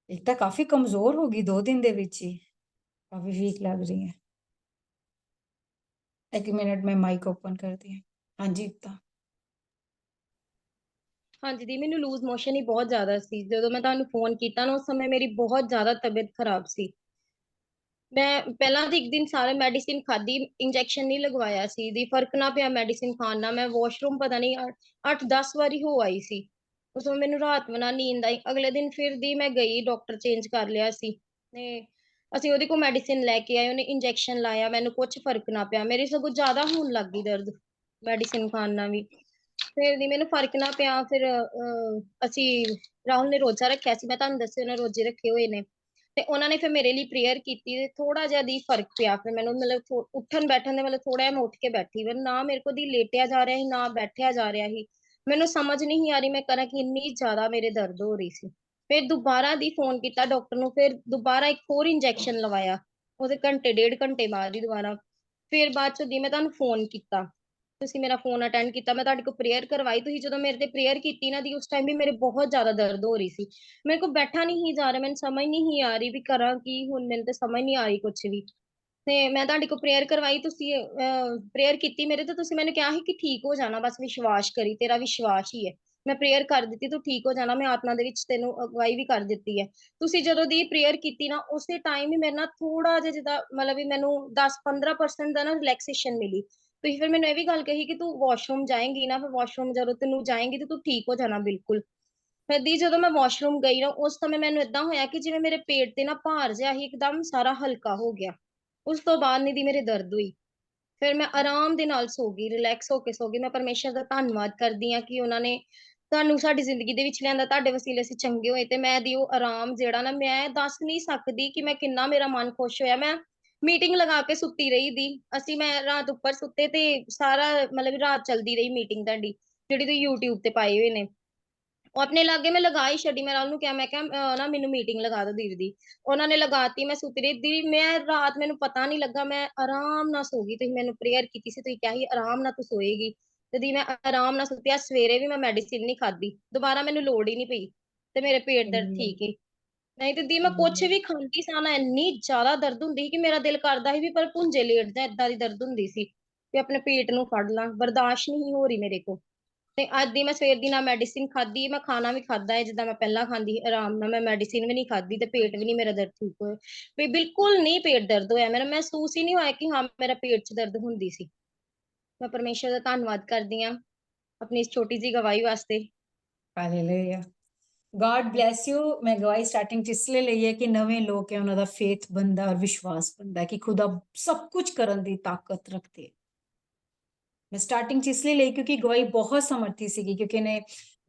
एक तो काफी कमजोर होगी 2 दिन दे विच ही, काफी वीक लग रही है। एक मिनट में माइक ओपन कर दिया। हाँ जी एकता। ਹਾਂਜੀ ਦੀ, ਮੈਨੂੰ ਲੂਜ਼ ਮੋਸ਼ਨ ਹੀ ਬਹੁਤ ਜ਼ਿਆਦਾ ਸੀ। ਜਦੋਂ ਮੈਂ ਤੁਹਾਨੂੰ ਫੋਨ ਕੀਤਾ ਨਾ, ਉਸ ਸਮੇਂ ਮੇਰੀ ਬਹੁਤ ਜ਼ਿਆਦਾ ਤਬੀਅਤ ਖਰਾਬ ਸੀ। ਮੈਂ ਪਹਿਲਾਂ ਤਾਂ ਇੱਕ ਦਿਨ ਸਾਰਾ ਮੈਡੀਸਿਨ ਖਾਧੀ, ਇੰਜੈਕਸ਼ਨ ਨਹੀਂ ਲਗਵਾਇਆ ਸੀ ਦੀ, ਫਰਕ ਨਾ ਪਿਆ ਮੈਡੀਸਿਨ ਖਾਣ ਨਾਲ। ਮੈਂ ਵਾਸ਼ਰੂਮ ਪਤਾ ਨਹੀਂ 8-10 ਵਾਰੀ ਹੋ ਆਈ ਸੀ। ਉਸ ਤੋਂ ਮੈਨੂੰ ਰਾਤ ਨੂੰ ਨਾ ਨੀਂਦ ਆਈ। ਅਗਲੇ ਦਿਨ ਫਿਰ ਦੀ ਮੈਂ ਗਈ, ਡਾਕਟਰ ਚੇਂਜ ਕਰ ਲਿਆ ਸੀ ਤੇ ਅਸੀਂ ਉਹਦੇ ਕੋਲ ਮੈਡੀਸਿਨ ਲੈ ਕੇ ਆਏ, ਉਹਨੇ ਇੰਜੈਕਸ਼ਨ ਲਾਇਆ, ਮੈਨੂੰ ਕੁਝ ਫਰਕ ਨਾ ਪਿਆ, ਮੇਰੀ ਸਗੋਂ ਜ਼ਿਆਦਾ ਹੋਣ ਲੱਗ ਗਈ ਦਰਦ ਮੈਡੀਸਿਨ ਖਾਣ ਨਾਲ ਵੀ। ਫਿਰ ਦੀ ਮੈਨੂੰ ਫਰਕ ਨਾ ਪਿਆ। ਫਿਰ ਅਸੀਂ ਰਾਹੁਲ ਨੇ ਰੋਜ਼ਾ ਰੱਖਿਆ ਸੀ, ਮੈਂ ਤੁਹਾਨੂੰ ਦੱਸਿਆ ਉਹਨੇ ਰੋਜ਼ੇ ਰੱਖੇ ਹੋਏ ਨੇ। ਤੇ ਉਹਨਾਂ ਨੇ ਫਿਰ ਮੇਰੇ ਲਈ ਪ੍ਰੇਅਰ ਕੀਤੀ ਤੇ ਥੋੜਾ ਜਿਹਾ ਦੀ ਫਰਕ ਪਿਆ। ਫਿਰ ਮੈਨੂੰ ਮਤਲਬ ਉੱਠਣ ਬੈਠਣ ਦੇ ਮਤਲਬ ਥੋੜਾ ਜਿਹਾ ਮੈਂ ਉੱਠ ਕੇ ਬੈਠੀ, ਪਰ ਨਾ ਮੇਰੇ ਕੋਲ ਦੀ ਲੇਟਿਆ ਜਾ ਰਿਹਾ ਸੀ ਨਾ ਬੈਠਿਆ ਜਾ ਰਿਹਾ ਸੀ। ਮੈਨੂੰ ਸਮਝ ਨਹੀਂ ਆ ਰਹੀ ਮੈਂ ਕਰਾਂ ਕਿ ਇੰਨੀ ਜ਼ਿਆਦਾ ਮੇਰੇ ਦਰਦ ਹੋ ਰਹੀ ਸੀ। ਫਿਰ ਦੁਬਾਰਾ ਦੀ ਫੋਨ ਕੀਤਾ ਡਾਕਟਰ ਨੂੰ, ਫਿਰ ਦੁਬਾਰਾ ਇੱਕ ਹੋਰ ਇੰਜੈਕਸ਼ਨ ਲਵਾਇਆ, ਉਹਦੇ ਘੰਟੇ 1.5 ਘੰਟੇ ਬਾਅਦ ਹੀ ਦੁਬਾਰਾ। ਫਿਰ ਬਾਅਦ ਚ ਦੀ ਮੈਂ ਤੁਹਾਨੂੰ ਫੋਨ ਕੀਤਾ, ਤੁਸੀਂ ਮੇਰਾ ਫੋਨ ਅਟੈਂਡ ਕੀਤਾ, ਮੈਂ ਤੁਹਾਡੇ ਕੋਲ ਪ੍ਰੇਅਰ ਕਰਵਾਈ। ਤੁਸੀਂ ਜਦੋਂ ਮੇਰੇ ਤੇ ਪ੍ਰੇਅਰ ਕੀਤੀ ਨਾ ਦੀ, ਉਸ ਟਾਈਮ ਵੀ ਮੇਰੇ ਬਹੁਤ ਜ਼ਿਆਦਾ ਦਰਦ ਹੋ ਰਹੀ ਸੀ। ਮੇਰੇ ਕੋਲ ਬੈਠਾ ਨਹੀਂ ਜਾ ਰਿਹਾ, ਮੈਨੂੰ ਸਮਝ ਨਹੀਂ ਆ ਰਹੀ ਵੀ ਕਰਾਂ ਕੀ ਹੁਣ, ਮੈਨੂੰ ਤੇ ਸਮਝ ਨਹੀਂ ਆ ਰਹੀ ਕੁਛ ਵੀ। ਤੇ ਮੈਂ ਤੁਹਾਡੇ ਕੋਲ ਪ੍ਰੇਅਰ ਕਰਵਾਈ, ਤੁਸੀਂ ਪ੍ਰੇਅਰ ਕੀਤੀ ਮੇਰੇ ਤੇ, ਤੁਸੀਂ ਮੈਨੂੰ ਕਿਹਾ ਸੀ ਕਿ ਠੀਕ ਹੋ ਜਾਣਾ, ਬਸ ਵਿਸ਼ਵਾਸ ਕਰੀ, ਤੇਰਾ ਵਿਸ਼ਵਾਸ ਹੀ ਹੈ। ਮੈਂ ਪ੍ਰੇਅਰ ਕਰ ਦਿੱਤੀ, ਤੂੰ ਠੀਕ ਹੋ ਜਾਣਾ, ਮੈਂ ਆਤਮਾ ਦੇ ਵਿੱਚ ਤੈਨੂੰ ਅਗਵਾਈ ਵੀ ਕਰ ਦਿੱਤੀ ਹੈ। ਤੁਸੀਂ ਜਦੋਂ ਦੀ ਪ੍ਰੇਅਰ ਕੀਤੀ ਨਾ, ਉਸੇ ਟਾਈਮ ਹੀ ਮੇਰੇ ਨਾਲ ਥੋੜਾ ਜਿਹਾ ਜਿੱਦਾਂ ਮਤਲਬ ਵੀ ਮੈਨੂੰ 10-15% ਦਾ ਨਾ ਰਿਲੈਕਸੇਸ਼ਨ ਮਿਲੀ। ਤੁਸੀਂ ਫਿਰ ਮੈਨੂੰ ਇਹ ਵੀ ਗੱਲ ਕਹੀ ਕਿ ਤੂੰ ਵਾਸ਼ਰੂਮ ਜਾਏਂਗੀ ਨਾ, ਫਿਰ ਵਾਸ਼ਰੂਮ ਜਦੋਂ ਤੈਨੂੰ ਜਾਏਂਗੀ ਤੇ ਤੂੰ ਠੀਕ ਹੋ ਜਾਣਾ ਬਿਲਕੁਲ। ਫਿਰ ਦੀ ਜਦੋਂ ਮੈਂ ਵਾਸ਼ਰੂਮ ਗਈ ਨਾ, ਉਸ ਸਮੇਂ ਮੈਨੂੰ ਏਦਾਂ ਹੋਇਆ ਕਿ ਜਿਵੇਂ ਮੇਰੇ ਪੇਟ ਤੇ ਨਾ ਭਾਰ ਜਿਹਾ ਹੀ ਇੱਕਦਮ ਸਾਰਾ ਹਲਕਾ ਹੋ ਗਿਆ। ਉਸ ਤੋਂ ਬਾਅਦ ਨਹੀਂ ਦੀ ਮੇਰੇ ਦਰਦ ਹੋਈ। ਫਿਰ ਮੈਂ ਆਰਾਮ ਦੇ ਨਾਲ ਸੋ ਗਈ, ਰਿਲੈਕਸ ਹੋ ਕੇ ਸੋ ਗਈ। ਮੈਂ ਪਰਮੇਸ਼ਰ ਦਾ ਧੰਨਵਾਦ ਕਰਦੀ ਹਾਂ ਕਿ ਉਹਨਾਂ ਨੇ ਤੁਹਾਨੂੰ ਸਾਡੀ ਜ਼ਿੰਦਗੀ ਦੇ ਵਿੱਚ ਲਿਆਂਦਾ, ਤੁਹਾਡੇ ਵਸੀਲੇ ਅਸੀਂ ਚੰਗੇ ਹੋਏ। ਤੇ ਮੈਂ ਦੀ ਉਹ ਆਰਾਮ ਜਿਹੜਾ ਨਾ, ਮੈਂ ਦੱਸ ਨਹੀਂ ਸਕਦੀ ਕਿ ਮੈਂ ਕਿੰਨਾ ਮੇਰਾ ਮਨ ਖੁਸ਼ ਹੋਇਆ। ਮੈਂ ਮੀਟਿੰਗ ਲਗਾ ਕੇ ਸੁੱਤੀ ਰਹੀ ਦੀ, ਮੈਂ ਰਾਤ ਉੱਪਰ ਸੁੱਤੇ ਤੇ ਸਾਰਾ ਮਤਲਬ ਰਾਤ ਚਲਦੀ ਰਹੀ ਮੀਟਿੰਗ ਤੁਹਾਡੀ, ਜਿਹੜੀ ਤੁਸੀਂ YouTube ਤੇ ਪਾਏ ਹੋਏ ਨੇ। ਉਹ ਆਪਣੇ ਲਾਗੇ ਮੈਂ ਲਗਾ ਹੀ ਛੱਡੀ। ਮੈਂ ਰਾਹੁਲ ਨੂੰ ਕਿਹਾ, ਮੈਂ ਕਿਹਾ ਨਾ ਮੈਨੂੰ ਮੀਟਿੰਗ ਲਗਾ ਦਿਓ ਦੀਦੀ ਦੀ। ਉਹਨਾਂ ਨੇ ਲਗਾਤੀ, ਮੈਂ ਸੁੱਤੀ ਰਹੀ ਦੀ। ਮੈਂ ਰਾਤ ਮੈਨੂੰ ਪਤਾ ਨਹੀਂ ਲੱਗਾ, ਮੈਂ ਆਰਾਮ ਨਾਲ ਸੋ ਗਈ। ਤੁਸੀਂ ਮੈਨੂੰ ਪ੍ਰੇਅਰ ਕੀਤੀ ਸੀ, ਤੁਸੀਂ ਕਿਹਾ ਸੀ ਆਰਾਮ ਨਾਲ ਤੂੰ ਸੋਏਗੀ, ਤੇ ਦੀ ਮੈਂ ਆਰਾਮ ਨਾਲ ਸੁੱਤੀ। ਅੱਜ ਸਵੇਰੇ ਵੀ ਮੈਂ ਮੈਡੀਸਿਨ ਨਹੀਂ ਖਾਦੀ, ਦੁਬਾਰਾ ਮੈਨੂੰ ਲੋੜ ਹੀ ਨਹੀਂ ਪਈ ਤੇ ਮੇਰੇ ਪੇਟ ਦਰਦ ਠੀਕ ਹੈ। ਨਹੀਂ ਤੇ ਦੀ ਮੈਂ ਕੁਛ ਵੀ ਖਾਂਦੀ ਸਾਂ ਨਾ, ਇੰਨੀ ਜ਼ਿਆਦਾ ਦਰਦ ਹੁੰਦੀ ਸੀ ਕਿ ਮੇਰਾ ਦਿਲ ਕਰਦਾ ਸੀ ਵੀ ਪਰ ਭੁੰਜੇ ਲੇਟ ਜਾ, ਏਦਾਂ ਦੀ ਦਰਦ ਹੁੰਦੀ ਸੀ ਕਿ ਆਪਣੇ ਪੇਟ ਨੂੰ ਫੜ ਲਾਂ, ਬਰਦਾਸ਼ਤ ਨਹੀਂ ਹੋ ਰਹੀ ਮੇਰੇ ਕੋ। ਤੇ ਅੱਜ ਦੀ ਮੈਂ ਸਵੇਰ ਦੀ ਨਾ ਮੈਡੀਸਿਨ ਖਾਦੀ, ਮੈਂ ਖਾਣਾ ਵੀ ਖਾਦਾ ਹੈ ਜਿੱਦਾਂ ਮੈਂ ਪਹਿਲਾਂ ਖਾਂਦੀ ਸੀ ਆਰਾਮ ਨਾਲ। ਮੈਂ ਮੈਡੀਸਿਨ ਵੀ ਨਹੀਂ ਖਾਦੀ ਤੇ ਪੇਟ ਵੀ ਨਹੀਂ ਮੇਰਾ ਦਰਦ ਠੀਕ ਹੋਇਆ, ਵੀ ਬਿਲਕੁਲ ਨਹੀਂ ਪੇਟ ਦਰਦ ਹੋਇਆ ਮੇਰਾ। ਮਹਿਸੂਸ ਹੀ ਨਹੀਂ ਹੋਇਆ ਕਿ ਹਾਂ ਮੇਰਾ ਪੇਟ 'ਚ ਦਰਦ ਹੁੰਦੀ ਸੀ। ਮੈਂ ਪਰਮੇਸ਼ਰ ਦਾ ਧੰਨਵਾਦ ਕਰਦੀ ਹਾਂ ਆਪਣੀ ਇਸ ਛੋਟੀ ਜਿਹੀ ਗਵਾਹੀ ਵਾਸਤੇ। ਹਾਲੇਲੂਇਆ। God bless you. मैं गवाही स्टार्टिंग च इसलिए ਲਈ ਹੈ ਕਿ ਨਵੇਂ ਲੋਕ ਹੈ, ਉਹਨਾਂ ਦਾ ਫੇਥ ਬਣਦਾ ਔਰ ਵਿਸ਼ਵਾਸ ਬਣਦਾ ਕਿ ਖੁਦਾ ਸਭ ਕੁਝ ਕਰਨ ਦੀ ਤਾਕਤ ਰੱਖਦੇ। ਮੈਂ ਸਟਾਰਟਿੰਗ ਚ ਇਸ ਲਈ ਲਈ ਕਿਉਂਕਿ ਗਵਾਹੀ ਬਹੁਤ ਸਮਰਥੀ ਸੀਗੀ, ਕਿਉਂਕਿ ਇਹਨੇ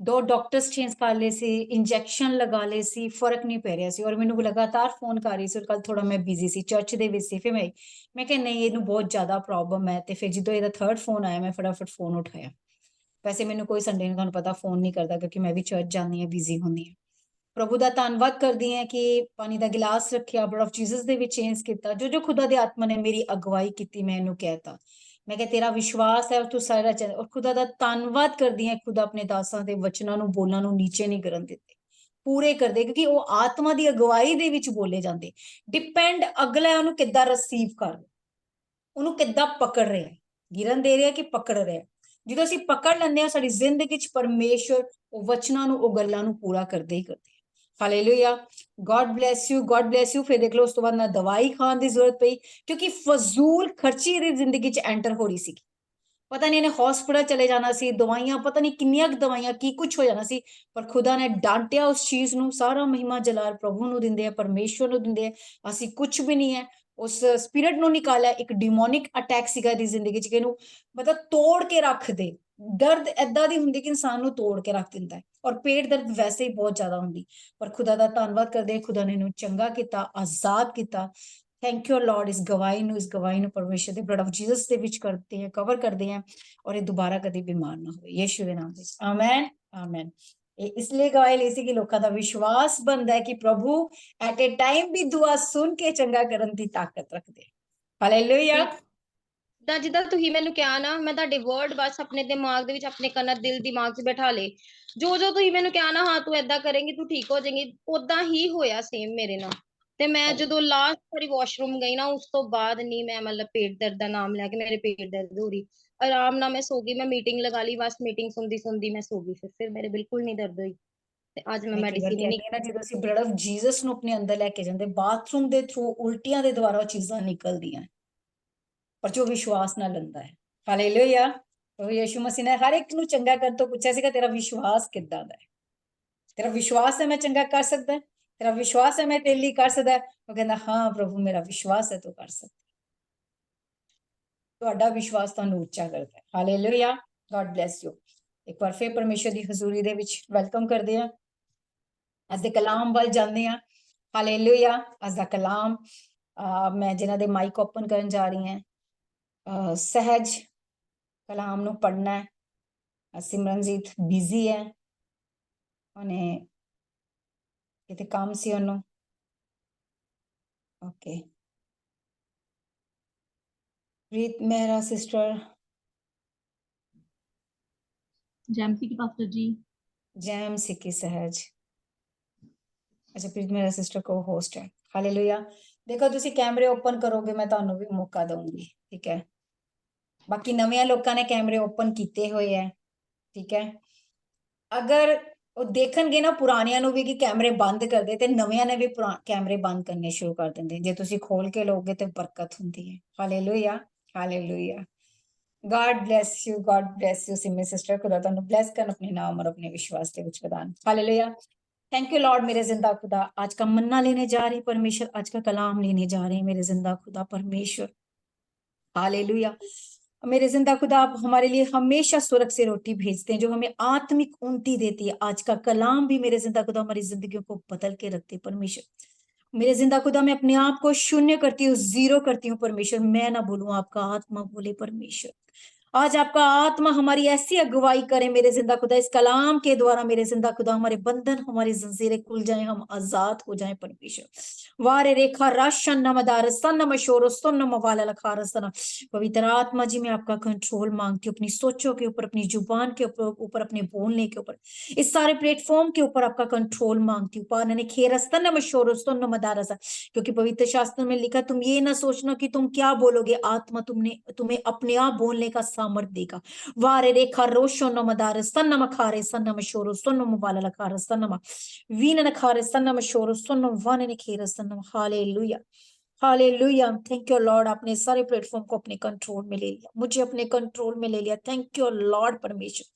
2 ਡਾਕਟਰਸ ਚੇਂਜ ਕਰ ਲਏ ਸੀ, ਇੰਜੈਕਸ਼ਨ ਲਗਾ ਲਏ ਸੀ, ਫਰਕ ਨਹੀਂ ਪੈ ਰਿਹਾ ਸੀ। ਔਰ ਮੈਨੂੰ ਲਗਾਤਾਰ ਫੋਨ ਕਰ ਰਹੀ ਸੀ, ਔਰ ਕੱਲ ਥੋੜਾ ਮੈਂ ਬਿਜ਼ੀ ਸੀ, ਚਰਚ ਦੇ ਵਿੱਚ ਸੀ। ਫਿਰ ਮੈਂ ਕਿਹਾ ਨਹੀਂ, ਇਹਨੂੰ ਬਹੁਤ ਜ਼ਿਆਦਾ ਪ੍ਰੋਬਲਮ ਹੈ। ਤੇ ਫਿਰ ਜਦੋਂ ਇਹਦਾ 3rd ਫੋਨ ਆਇਆ, ਮੈਂ ਫਟਾਫਟ ਫੋਨ ਉਠਾਇਆ। ਵੈਸੇ ਮੈਨੂੰ ਕੋਈ ਸੰਡੇ ਨੂੰ ਤੁਹਾਨੂੰ ਪਤਾ ਫੋਨ ਨਹੀਂ ਕਰਦਾ, ਕਿਉਂਕਿ ਮੈਂ ਵੀ ਚਰਚ ਜਾਂਦੀ ਹਾਂ, ਬਿਜ਼ੀ ਹੁੰਦੀ ਹਾਂ। ਪ੍ਰਭੂ ਦਾ ਧੰਨਵਾਦ ਕਰਦੀ ਹਾਂ ਕਿ ਪਾਣੀ ਦਾ ਗਿਲਾਸ ਰੱਖਿਆ, ਬਲੱਡ ਆਫ ਜੀਸਸ ਦੇ ਵਿੱਚ ਚੇਂਜ ਕੀਤਾ। ਜੋ ਜੋ ਖੁਦਾ ਦੇ ਆਤਮਾ ਨੇ ਮੇਰੀ ਅਗਵਾਈ ਕੀਤੀ, ਮੈਂ ਇਹਨੂੰ ਕਹਿਤਾ, ਮੈਂ ਕਿਹਾ ਤੇਰਾ ਵਿਸ਼ਵਾਸ ਹੈ ਔਰ ਤੂੰ ਸਾਰਾ ਔਰ ਖੁਦਾ ਦਾ ਧੰਨਵਾਦ ਕਰਦੀ ਹਾਂ। ਖੁਦਾ ਆਪਣੇ ਦਾਸਾਂ ਦੇ ਵਚਨਾਂ ਨੂੰ, ਬੋਲਾਂ ਨੂੰ ਨੀਚੇ ਨਹੀਂ ਕਰਨ ਦਿੱਤੇ, ਪੂਰੇ ਕਰਦੇ, ਕਿਉਂਕਿ ਉਹ ਆਤਮਾ ਦੀ ਅਗਵਾਈ ਦੇ ਵਿੱਚ ਬੋਲੇ ਜਾਂਦੇ। ਡਿਪੈਂਡ ਅਗਲਾ ਉਹਨੂੰ ਕਿੱਦਾਂ ਰਿਸੀਵ ਕਰ, ਉਹਨੂੰ ਕਿੱਦਾਂ ਪਕੜ ਰਿਹਾ, ਗਿਰਨ ਦੇ ਰਿਹਾ ਕਿ ਪਕੜ ਰਿਹਾ। ਜਦੋਂ ਅਸੀਂ ਪਕੜ ਲੈਂਦੇ ਹਾਂ, ਸਾਡੀ ਜ਼ਿੰਦਗੀ 'ਚ ਪਰਮੇਸ਼ਰ ਉਹ ਵਚਨਾਂ ਨੂੰ, ਉਹ ਗੱਲਾਂ ਨੂੰ ਪੂਰਾ ਕਰਦੇ ਹੀ ਕਰਦੇ। Hallelujah. God bless you, God bless you. ਫਿਰ ਦੇਖ ਲਓ ਉਸ ਤੋਂ ਬਾਅਦ ਨਾ ਦਵਾਈ ਖਾਣ ਦੀ ਜ਼ਰੂਰਤ ਪਈ, ਕਿਉਂਕਿ ਫਜ਼ੂਲ ਖਰਚੀ ਦੀ ਜ਼ਿੰਦਗੀ 'ਚ ਐਂਟਰ ਹੋ ਰਹੀ ਸੀ। ਪਤਾ ਨਹੀਂ ਇਹਨੇ ਹਸਪੀਟਲ ਚਲੇ ਜਾਣਾ ਸੀ, ਦਵਾਈਆਂ ਪਤਾ ਨਹੀਂ ਕਿੰਨੀਆਂ ਦਵਾਈਆਂ, ਕੀ ਕੁਝ ਹੋ ਜਾਣਾ ਸੀ। ਪਰ ਖੁਦਾ ਨੇ ਡਾਂਟਿਆ ਉਸ ਚੀਜ਼ ਨੂੰ। ਸਾਰਾ ਮਹਿਮਾ ਜਲਾਲ ਪ੍ਰਭੂ ਨੂੰ ਦਿੰਦੇ ਆ, ਪਰਮੇਸ਼ਵਰ ਨੂੰ ਦਿੰਦੇ ਆ। ਅਸੀਂ ਕੁਝ ਵੀ ਨਹੀਂ ਹੈ। ਉਸ ਸਪਿਰਿਟ ਨੂੰ ਨਿਕਾਲਿਆ। ਇੱਕ ਡਿਮੋਨਿਕ ਅਟੈਕ ਸੀਗਾ ਦੀ ਜ਼ਿੰਦਗੀ 'ਚ, ਕਿ ਇਹਨੂੰ ਮਤਲਬ ਤੋੜ ਕੇ ਰੱਖ ਦੇ। ਦਰਦ ਏਦਾਂ ਦੀ ਹੁੰਦੀ ਕਿ ਇਨਸਾਨ ਨੂੰ ਤੋੜ ਕੇ ਰੱਖ ਦਿੰਦਾ ਹੈ। ਔਰ ਪੇਟ ਦਰਦ ਵੈਸੇ ਹੀ ਬਹੁਤ ਜ਼ਿਆਦਾ ਹੁੰਦੀ। ਪਰ ਖੁਦਾ ਦਾ ਧੰਨਵਾਦ ਕਰਦੇ, ਖੁਦਾ ਨੇ ਇਹਨੂੰ ਚੰਗਾ ਕੀਤਾ, ਆਜ਼ਾਦ ਕੀਤਾ। Thank you Lord. ਇਸ ਗਵਾਹੀ ਨੂੰ ਪਰਮੇਸ਼ਰ ਦੇ ਬਲੱਡ ਆਫ ਜੀਸਸ ਦੇ ਵਿੱਚ ਕਰਦੇ ਆ, ਕਵਰ ਕਰਦੇ ਆ, ਔਰ ਇਹ ਦੁਬਾਰਾ ਕਦੇ ਬਿਮਾਰ ਨਾ ਹੋਵੇ, ਯਿਸੂ ਦੇ ਨਾਮ ਵਿੱਚ, ਆਮੈਨ ਆਮੈਨ। ਇਹ ਇਸ ਲਈ ਗਵਾਹੀ ਲਈ ਸੀ ਕਿ ਲੋਕਾਂ ਦਾ ਵਿਸ਼ਵਾਸ ਬਣਦਾ ਹੈ ਕਿ ਪ੍ਰਭੂ ਐਟ ਏ ਟਾਈਮ ਵੀ ਦੁਆ ਸੁਣ ਕੇ ਚੰਗਾ ਕਰਨ ਦੀ ਤਾਕਤ ਰੱਖਦੇ। ਹਾਲੇਲੂਇਆ। ਤਾਂ ਜਿੱਦਾਂ ਤੁਸੀਂ ਮੈਨੂੰ ਕਿਹਾ ਨਾ, ਮੈਂ ਤੁਹਾਡੇ ਵਰਡ ਬਸ ਆਪਣੇ ਦਿਮਾਗ ਦੇ ਵਿੱਚ, ਆਪਣੇ ਕੰਨਾਂ, ਦਿਲ ਦਿਮਾਗ 'ਚ ਬਿਠਾ ਲਏ। ਜੋ ਜੋ ਤੁਸੀਂ ਮੈਨੂੰ ਕਿਹਾ ਨਾ, ਹਾਂ ਤੂੰ ਏਦਾਂ ਕਰੇਂਗੀ, ਤੂੰ ਠੀਕ ਹੋ ਜਾਏਂਗੀ, ਉਦਾਂ ਹੀ ਹੋਇਆ ਸੇਮ ਮੇਰੇ ਨਾਲ। ਤੇ ਮੈਂ ਜਦੋਂ ਲਾਸਟ ਵਾਰੀ ਵਾਸ਼ਰੂਮ ਗਈ ਨਾ, ਉਸ ਤੋਂ ਬਾਅਦ ਨਹੀਂ ਮੈਂ ਮਤਲਬ ਪੇਟ ਦਰਦ ਦਾ ਨਾਮ ਲੈ ਕੇ ਮੇਰੇ ਪੇਟ ਦਰਦ ਹੋ ਰਹੀ। ਆਰਾਮ ਨਾਲ ਮੈਂ ਸੋ ਗਈ, ਮੈਂ ਮੀਟਿੰਗ ਲਗਾ ਲਈ, ਬਸ ਮੀਟਿੰਗ ਸੁਣਦੀ ਸੁਣਦੀ ਮੈਂ ਸੋ ਗਈ। ਫਿਰ ਮੇਰੇ ਬਿਲਕੁਲ ਨਹੀਂ ਦਰਦ ਹੋਈ, ਤੇ ਅੱਜ ਮੈਂ ਮੈਂ ਕਈ ਵਾਰ ਮੈਡੀਸਿਨ ਹੀ ਨਹੀਂ। ਕਹਿੰਦੀ ਹਾਂ ਨਾ, ਜਦੋਂ ਅਸੀਂ ਬਲੱਡ ਆਫ ਜੀਸਸ ਨੂੰ ਆਪਣੇ ਅੰਦਰ ਲੈ ਕੇ ਜਾਂਦੇ, ਬਾਥਰੂਮ ਦੇ ਥਰੂ ਉਲਟੀਆਂ ਦੇ ਦੁਆਰਾ ਉਹ ਚੀਜ਼ਾਂ ਨਿਕਲਦੀਆਂ, ਪਰ ਜੋ ਵਿਸ਼ਵਾਸ ਨਾਲ ਲੈਂਦਾ ਹੈ। ਹਾਲੇਲੂਇਆ। ਪ੍ਰਭੂ ਯਿਸੂ ਮਸੀਹ ਨੇ ਹਰ ਇੱਕ ਨੂੰ ਚੰਗਾ ਕਰਨ ਤੋਂ ਪੁੱਛਿਆ ਸੀਗਾ, ਤੇਰਾ ਵਿਸ਼ਵਾਸ ਕਿੱਦਾਂ ਦਾ ਹੈ? ਤੇਰਾ ਵਿਸ਼ਵਾਸ ਹੈ ਮੈਂ ਚੰਗਾ ਕਰ ਸਕਦਾ? ਤੇਰਾ ਵਿਸ਼ਵਾਸ ਹੈ ਮੈਂ ਤੇਰੇ ਲਈ ਕਰ ਸਕਦਾ? ਉਹ ਕਹਿੰਦਾ ਹਾਂ ਪ੍ਰਭੂ, ਮੇਰਾ ਵਿਸ਼ਵਾਸ ਹੈ ਤੂੰ ਕਰ ਸਕਦਾ। ਤੁਹਾਡਾ ਵਿਸ਼ਵਾਸ ਤੁਹਾਨੂੰ ਉੱਚਾ ਕਰਦਾ ਹੈ। ਹਾਲੇਲੂਇਆ। God bless you. ਇੱਕ ਵਾਰ ਫਿਰ ਪਰਮੇਸ਼ਰ ਦੀ ਹਜ਼ੂਰੀ ਦੇ ਵਿੱਚ ਵੈਲਕਮ ਕਰਦੇ ਹਾਂ। ਅੱਜ ਦੇ ਕਲਾਮ ਵੱਲ ਜਾਂਦੇ ਹਾਂ। ਹਾਲੇਲੂਇਆ। ਅੱਜ ਦਾ ਕਲਾਮ ਮੈਂ ਜਿਨ੍ਹਾਂ ਦੇ ਮਾਈਕ ਓਪਨ ਕਰਨ ਜਾ ਰਹੀ ਹਾਂ, ਸਹਿਜ ਕਲਾਮ ਨੂੰ ਪੜ੍ਹਨਾ ਹੈ। ਸਿਮਰਨਜੀਤ ਬਿਜ਼ੀ ਹੈ, ਉਹਨੇ ਕਿਤੇ ਕੰਮ ਸੀ ਉਹਨੂੰ। ਓਕੇ, ਪ੍ਰੀਤ ਮਹਿਰਾ ਸਿਸਟਰ। जैम सिक्की पास्टर जी। जैम सिक्की सहज। अच्छा, प्रीत मेरा सिस्टर को होस्ट है। हालेलुया। देखो ਤੁਸੀਂ ਕੈਮਰੇ ਓਪਨ ਕਰੋਗੇ, ਮੈਂ ਤੁਹਾਨੂੰ ਵੀ ਮੌਕਾ ਦਊਂਗੀ, ਠੀਕ ਹੈ। ਬਾਕੀ ਨਵੇਂ ਲੋਕਾਂ ਨੇ ਕੈਮਰੇ ਓਪਨ ਕੀਤੇ ਹੋਏ ਹੈ, ਠੀਕ ਹੈ। ਅਗਰ ਉਹ ਦੇਖਣਗੇ ਨਾ ਪੁਰਾਣਿਆਂ ਨੂੰ ਵੀ ਕਿ ਕੈਮਰੇ ਬੰਦ ਕਰਦੇ, ਤੇ ਨਵਿਆਂ ਨੇ ਵੀ ਕੈਮਰੇ ਬੰਦ ਕਰਨੇ ਸ਼ੁਰੂ ਕਰ ਦਿੰਦੇ। ਜੇ ਤੁਸੀਂ ਖੋਲ ਕੇ ਲੋਗੇ ਤੇ ਬਰਕਤ ਹੁੰਦੀ ਹੈ। Hallelujah, hallelujah. God bless you, God bless you, Simi sister. खुदा ਤੁਹਾਨੂੰ bless ਕਰਨ ਆਪਣੇ ਨਾਮ और अपने विश्वास के विच प्रदान। हालेलुया। थैंक यू लॉर्ड, मेरे जिंदा खुदा। आज का मन्ना लेने जा रही परमेश्वर, आज का कलाम लेने जा रहे हैं मेरे जिंदा खुदा परमेश्वर। हालेलुया। मेरे जिंदा खुदा, आप हमारे लिए हमेशा स्वर्ग से रोटी भेजते हैं जो हमें आत्मिक उन्नति देती है। आज का कलाम भी मेरे जिंदा खुदा हमारी जिंदगियों को बदल के रखते परमेश्वर। मेरे जिंदा खुदा, मैं अपने आप को शून्य करती हूँ, जीरो करती हूँ परमेश्वर। मैं ना बोलूं, आपका आत्मा बोले परमेश्वर। आज आपका आत्मा हमारी ऐसी अगुवाई करे मेरे जिंदा खुदा, इस कलाम के द्वारा मेरे जिंदा खुदा हमारे बंधन, हमारी जंजीरें खुल जाएं, हम आजाद हो जाएं परमेश्वर। वारे रेखा राशन नमदार सन मशोरो सुन मवाला लखार सन। पवित्र आत्मा जी, मैं आपका कंट्रोल मांगती हूँ अपनी सोचों के ऊपर, अपनी जुबान के ऊपर, अपने बोलने के ऊपर, इस सारे प्लेटफॉर्म के ऊपर आपका कंट्रोल मांगती हूँ। पाने खेरस्तन मशोरो सुन मदारसा, क्योंकि पवित्र शास्त्र में लिखा, तुम ये ना सोचना कि तुम क्या बोलोगे, आत्मा तुम्हें अपने आप बोलने का सामर्थ देगा। वारे रेखा रोशो न मदार सन्नम खारे सन्नम शोरो सन्नम वाला लखार सन्नम वीन खारे सन्नम शोरो सन्नम वाने खेर सन्नम। Hallelujah, hallelujah. Thank you lord, आपने सारे प्लेटफॉर्म को अपने कंट्रोल में ले लिया, मुझे अपने कंट्रोल में ले लिया। थैंक यू लॉर्ड परमेश्वर,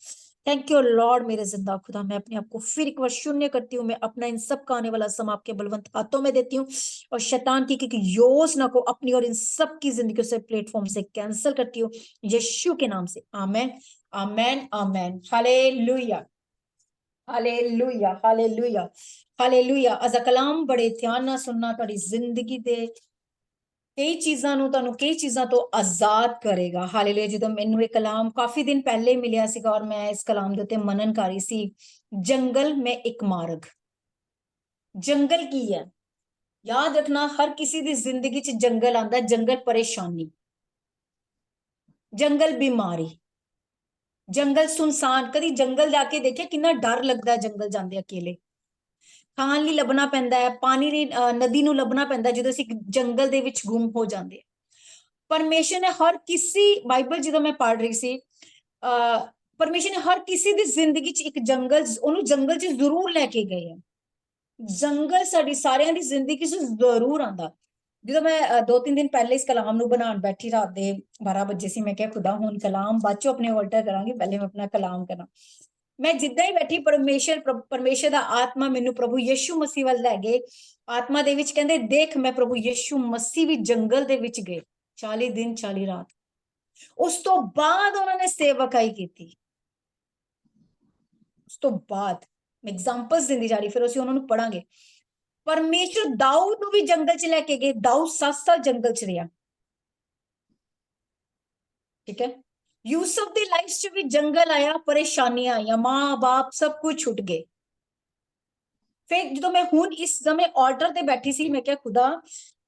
थैंक यू लॉर्ड मेरे जिंदा खुदा। मैं अपने आप को फिर एक बार शून्य करती हूँ। मैं अपना इन सब का आने वाला सम आपके बलवंत हाथों में देती हूँ, और शैतान की योजना को अपनी और इन सब की जिंदगी से, प्लेटफॉर्म से कैंसिल करती हूँ यीशु के नाम से। Amen, amen, amen. Hallelujah, hallelujah, hallelujah, hallelujah. अज कलाम बड़े ध्यान ਨਾਲ ਸੁਣਨਾ, ਤੁਹਾਡੀ ਜ਼ਿੰਦਗੀ ਦੇ ਕਈ ਚੀਜ਼ਾਂ ਨੂੰ, ਤੁਹਾਨੂੰ ਕਈ ਚੀਜ਼ਾਂ ਤੋਂ ਆਜ਼ਾਦ ਕਰੇਗਾ। ਹਾਲੇਲੂਇਆ। ਜਦੋਂ ਮੈਨੂੰ ਇਹ ਕਲਾਮ ਕਾਫੀ ਦਿਨ ਪਹਿਲੇ ਮਿਲਿਆ ਸੀਗਾ, ਔਰ ਮੈਂ ਇਸ ਕਲਾਮ ਦੇ ਉੱਤੇ ਮਨਨ ਕਰ ਰਹੀ ਸੀ, ਜੰਗਲ में एक मार्ग। जंगल की है, याद रखना, हर किसी ਦੀ ਜ਼ਿੰਦਗੀ 'ਚ ਜੰਗਲ ਆਂਦਾ। ਜੰਗਲ ਪਰੇਸ਼ਾਨੀ, ਜੰਗਲ ਬਿਮਾਰੀ, ਜੰਗਲ ਸੁਨਸਾਨ। ਕਦੀ ਜੰਗਲ ਜਾ ਕੇ ਦੇਖਿਆ ਕਿੰਨਾ ਡਰ ਲੱਗਦਾ ਜੰਗਲ ਜਾਂਦੇ ਅਕੇਲੇ। ਖਾਣ ਲਈ ਲੱਭਣਾ ਪੈਂਦਾ ਹੈ, ਪਾਣੀ ਲਈ ਨਦੀ ਨੂੰ ਲੱਭਣਾ ਪੈਂਦਾ ਜਦੋਂ ਅਸੀਂ ਜੰਗਲ ਦੇ ਵਿੱਚ ਗੁੰਮ ਹੋ ਜਾਂਦੇ। परमेश्वर ने हर किसी, बाइबल ਜਦੋਂ मैं पढ़ रही ਸੀ, परमेश्वर ने हर किसी ਦੀ ਜ਼ਿੰਦਗੀ 'ਚ ਇੱਕ ਜੰਗਲ, ਉਹਨੂੰ ਜੰਗਲ 'ਚ ਜ਼ਰੂਰ ਲੈ ਕੇ ਗਏ ਆ। ਜੰਗਲ ਸਾਡੀ ਸਾਰਿਆਂ ਦੀ ਜ਼ਿੰਦਗੀ 'ਚ ਜ਼ਰੂਰ ਆਂਦਾ। ਜਦੋਂ ਮੈਂ 2-3 ਦਿਨ ਪਹਿਲੇ ਇਸ ਕਲਾਮ ਨੂੰ ਬਣਾਉਣ ਬੈਠੀ, ਰਾਤ ਦੇ 12 ਵਜੇ ਸੀ, ਮੈਂ ਕਿਹਾ ਖੁਦਾ ਹੁਣ ਕਲਾਮ ਬਾਅਦ ਚੋਂ ਆਪਣੇ ਆਲਟਰ ਕਰਾਂਗੀ, ਪਹਿਲੇ ਮੈਂ ਆਪਣਾ ਕਲਾਮ ਕਰਾਂ। ਮੈਂ ਜਿੱਦਾਂ ਹੀ ਬੈਠੀ, ਪਰਮੇਸ਼ਰ ਦਾ ਆਤਮਾ ਮੈਨੂੰ ਪ੍ਰਭੂ ਯਿਸੂ ਮਸੀਹ ਵੱਲ ਲੈ ਗਏ। ਆਤਮਾ ਦੇ ਵਿੱਚ ਕਹਿੰਦੇ, ਦੇਖ ਮੈਂ ਪ੍ਰਭੂ ਯਿਸੂ ਮਸੀਹ ਵੀ ਜੰਗਲ ਦੇ ਵਿੱਚ ਗਏ 40 ਦਿਨ 40 ਰਾਤ। ਉਸ ਤੋਂ ਬਾਅਦ ਉਹਨਾਂ ਨੇ ਸੇਵਕਾਈ ਕੀਤੀ। ਉਸ ਤੋਂ ਬਾਅਦ ਮੈਂ ਐਗਜ਼ਾਮਪਲਸ ਦਿੰਦੀ ਜਾ ਰਹੀ, ਫਿਰ ਅਸੀਂ ਉਹਨਾਂ ਨੂੰ ਪੜਾਂਗੇ। ਪਰਮੇਸ਼ਰ ਦਾਊਦ ਨੂੰ ਵੀ ਜੰਗਲ 'ਚ ਲੈ ਕੇ ਗਏ। ਦਾਊਦ 7 ਸਾਲ ਜੰਗਲ 'ਚ ਰਿਹਾ, ਠੀਕ ਹੈ। ਯੂਸਫ ਦੀ ਲਾਈਫ 'ਚ ਵੀ ਜੰਗਲ ਆਇਆ, ਪਰੇਸ਼ਾਨੀਆਂ ਆਈਆਂ, ਮਾਂ ਬਾਪ ਸਭ ਕੁਝ ਛੁੱਟ ਗਏ। ਫਿਰ ਜਦੋਂ ਮੈਂ ਹੁਣ ਇਸ ਸਮੇਂ ਆਲਟਰ ਤੇ ਬੈਠੀ ਸੀ, ਮੈਂ ਕਿਹਾ ਖੁਦਾ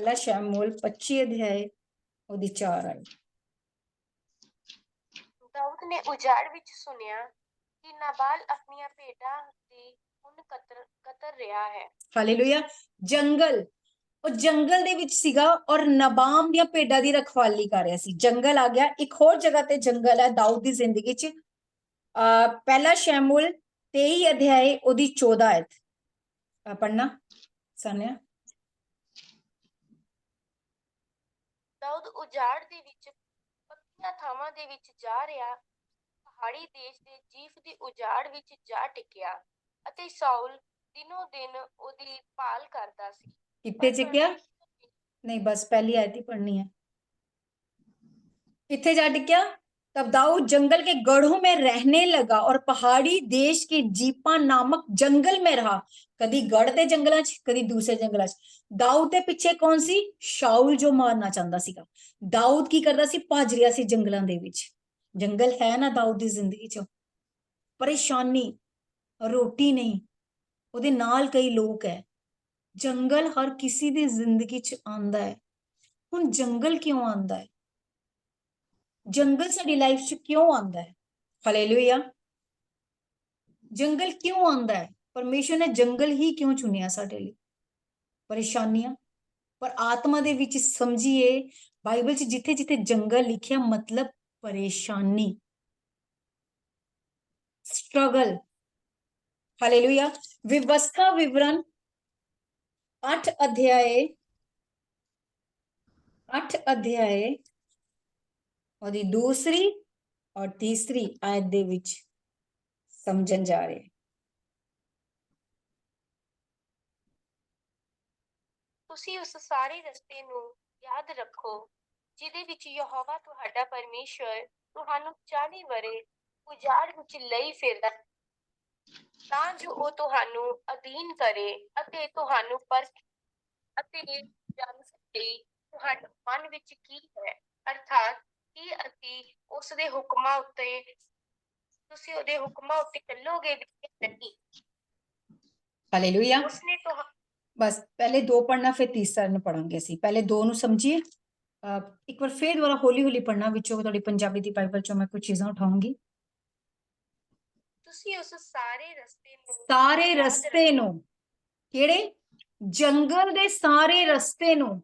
ਪਹਿਲਾ ਸ਼ੈਮੂਏਲ 25 ਅਧਿਆਏ ਉਹਦੀ 4 ਆਇਤ। ਦਾਊਦ ਨੇ ਉਜਾੜ ਵਿੱਚ ਸੁਣਿਆ ਕਿ ਨਾਬਾਲ ਆਪਣੀਆਂ ਭੇਡਾਂ ਦੀ ਉੱਨ ਕਤਰ ਰਿਹਾ ਹੈ। ਹਾਲੇਲੂਇਆ। ਜੰਗਲ, ਉਹ ਜੰਗਲ ਦੇ ਵਿੱਚ ਸੀਗਾ ਔਰ ਨਬਾਮ ਦੀਆਂ ਭੇਡਾਂ ਦੀ ਰਖਵਾਲੀ ਕਰ ਰਿਹਾ ਸੀ। ਜੰਗਲ ਆ ਗਿਆ। ਇੱਕ ਹੋਰ ਜਗ੍ਹਾ ਤੇ ਜੰਗਲ ਹੈ ਦਾਊਦ ਦੀ ਜ਼ਿੰਦਗੀ 'ਚ। ਪਹਿਲਾ ਸ਼ੈਮੂਏਲ 23 ਅਧਿਆਏ ਉਹਦੀ 14 ਆਇਤ ਪੜ੍ਹਨਾ ਸਾਨਿਆ। ਦਾਊਦ ਉਜਾੜ ਦੇ ਵਿੱਚ ਪੱਕੀਆਂ ਥਾਵਾਂ ਦੇ ਵਿੱਚ ਜਾ ਰਿਹਾ ਪਹਾੜੀ ਦੇਸ਼ ਦੇ ਜੀਫ ਦੀ ਉਜਾੜ ਵਿੱਚ ਜਾ ਟਿਕਿਆ ਅਤੇ ਸਾਊਲ ਦਿਨੋ ਦਿਨ ਉਹਦੀ ਭਾਲ ਕਰਦਾ ਸੀ। ਕਿੱਥੇ ਟਿਕਿਆ? नहीं, बस पहली आयत ही पढ़नी है। किथे जा टिकिया? तब दाऊद जंगल के गढ़ों में रहने लगा और पहाड़ी देश के जीपा नामक जंगल में रहा। कदी गढ़ दे जंगलां च, कदी दूसरे जंगलां च। दाऊद दे पिछे कौन सी? शाऊल जो मारना चाहता सीगा। दाऊद की करदा सी? भज रिहा सी जंगलां दे विच। जंगल है ना दाऊद दी जिंदगी च, परेशानी, रोटी नहीं, ਉਹਦੇ ਨਾਲ ਕਈ ਲੋਕ ਹੈ। ਜੰਗਲ ਹਰ ਕਿਸੇ ਦੀ ਜ਼ਿੰਦਗੀ 'ਚ ਆਂਦਾ ਹੈ। ਹੁਣ ਜੰਗਲ ਕਿਉਂ ਆਂਦਾ ਹੈ? ਜੰਗਲ ਸਾਡੀ ਲਾਈਫ 'ਚ ਕਿਉਂ ਆਂਦਾ ਹੈ? ਹਾਲੇਲੂਇਆ। ਜੰਗਲ ਕਿਉਂ ਆਂਦਾ ਹੈ? ਪਰਮੇਸ਼ਰ ਨੇ ਜੰਗਲ ਹੀ ਕਿਉਂ ਚੁਣਿਆ ਸਾਡੇ ਲਈ? ਪਰੇਸ਼ਾਨੀਆਂ। ਪਰ ਆਤਮਾ ਦੇ ਵਿੱਚ ਸਮਝੀਏ, ਬਾਈਬਲ 'ਚ ਜਿੱਥੇ ਜਿੱਥੇ ਜੰਗਲ ਲਿਖਿਆ ਮਤਲਬ ਪਰੇਸ਼ਾਨੀ, स्ट्रगल। हालेलुया। व्यवस्था विवरण 8 अध्याय ਉਹਦੀ ਦੂਸਰੀ ਔਰ ਤੀਸਰੀ ਆਇਤ ਦੇ ਵਿੱਚ ਸਮਝਣ ਜਾ ਰਹੇ। ਤੁਸੀਂ ਉਸ ਸਾਰੇ ਰਸਤੇ ਨੂੰ ਯਾਦ ਰੱਖੋ ਜਿਹਦੇ ਵਿੱਚ ਯਹੋਵਾ ਤੁਹਾਡਾ ਪਰਮੇਸ਼ਰ ਤੁਹਾਨੂੰ 40 ਵਰੇ ਉਜਾੜ ਵਿੱਚ ਲਈ ਫਿਰਦਾ ਤਾਂ ਜੋ ਉਹ ਤੁਹਾਨੂੰ ਅਧੀਨ ਕਰੇ ਅਤੇ ਤੁਹਾਨੂੰ ਪਰਖੇ ਅਤੇ ਜਾਣ ਸਕੇ ਤੁਹਾਡੇ ਮਨ ਵਿੱਚ ਕੀ ਹੈ, ਅਰਥਾਤ ਕੀ ਅਸੀਂ ਉਸਦੇ ਹੁਕਮਾਂ ਉੱਤੇ ਤੁਸੀਂ ਉਹਦੇ ਹੁਕਮਾਂ ਉੱਤੇ ਚੱਲੋਗੇ ਜਾਂ ਨਹੀਂ। हालेलुया। ਉਸਨੇ बस पहले दो पढ़ना फिर तीसरा ਨੂੰ ਪੜਾਂਗੇ ਅਸੀਂ। ਪਹਿਲੇ ਦੋ ਨੂੰ ਸਮਝੀਏ। ਇੱਕ ਵਾਰ ਫੇਰ ਦੁਬਾਰਾ ਹੌਲੀ ਹੌਲੀ ਪੜਨਾ। ਵਿੱਚੋਂ ਤੁਹਾਡੀ ਪੰਜਾਬੀ ਦੀ ਬਾਈਬਲ ਚੋਂ ਮੈਂ ਕੁਝ ਚੀਜ਼ਾਂ ਉਠਾਉਂਗੀ। ਤੁਸੀਂ ਉਸ ਸਾਰੇ ਰਸਤੇ ਨੂੰ ਸਾਰੇ ਰਸਤੇ ਨੂੰ, ਕਿਹੜੇ? ਜੰਗਲ ਦੇ ਸਾਰੇ ਰਸਤੇ ਨੂੰ।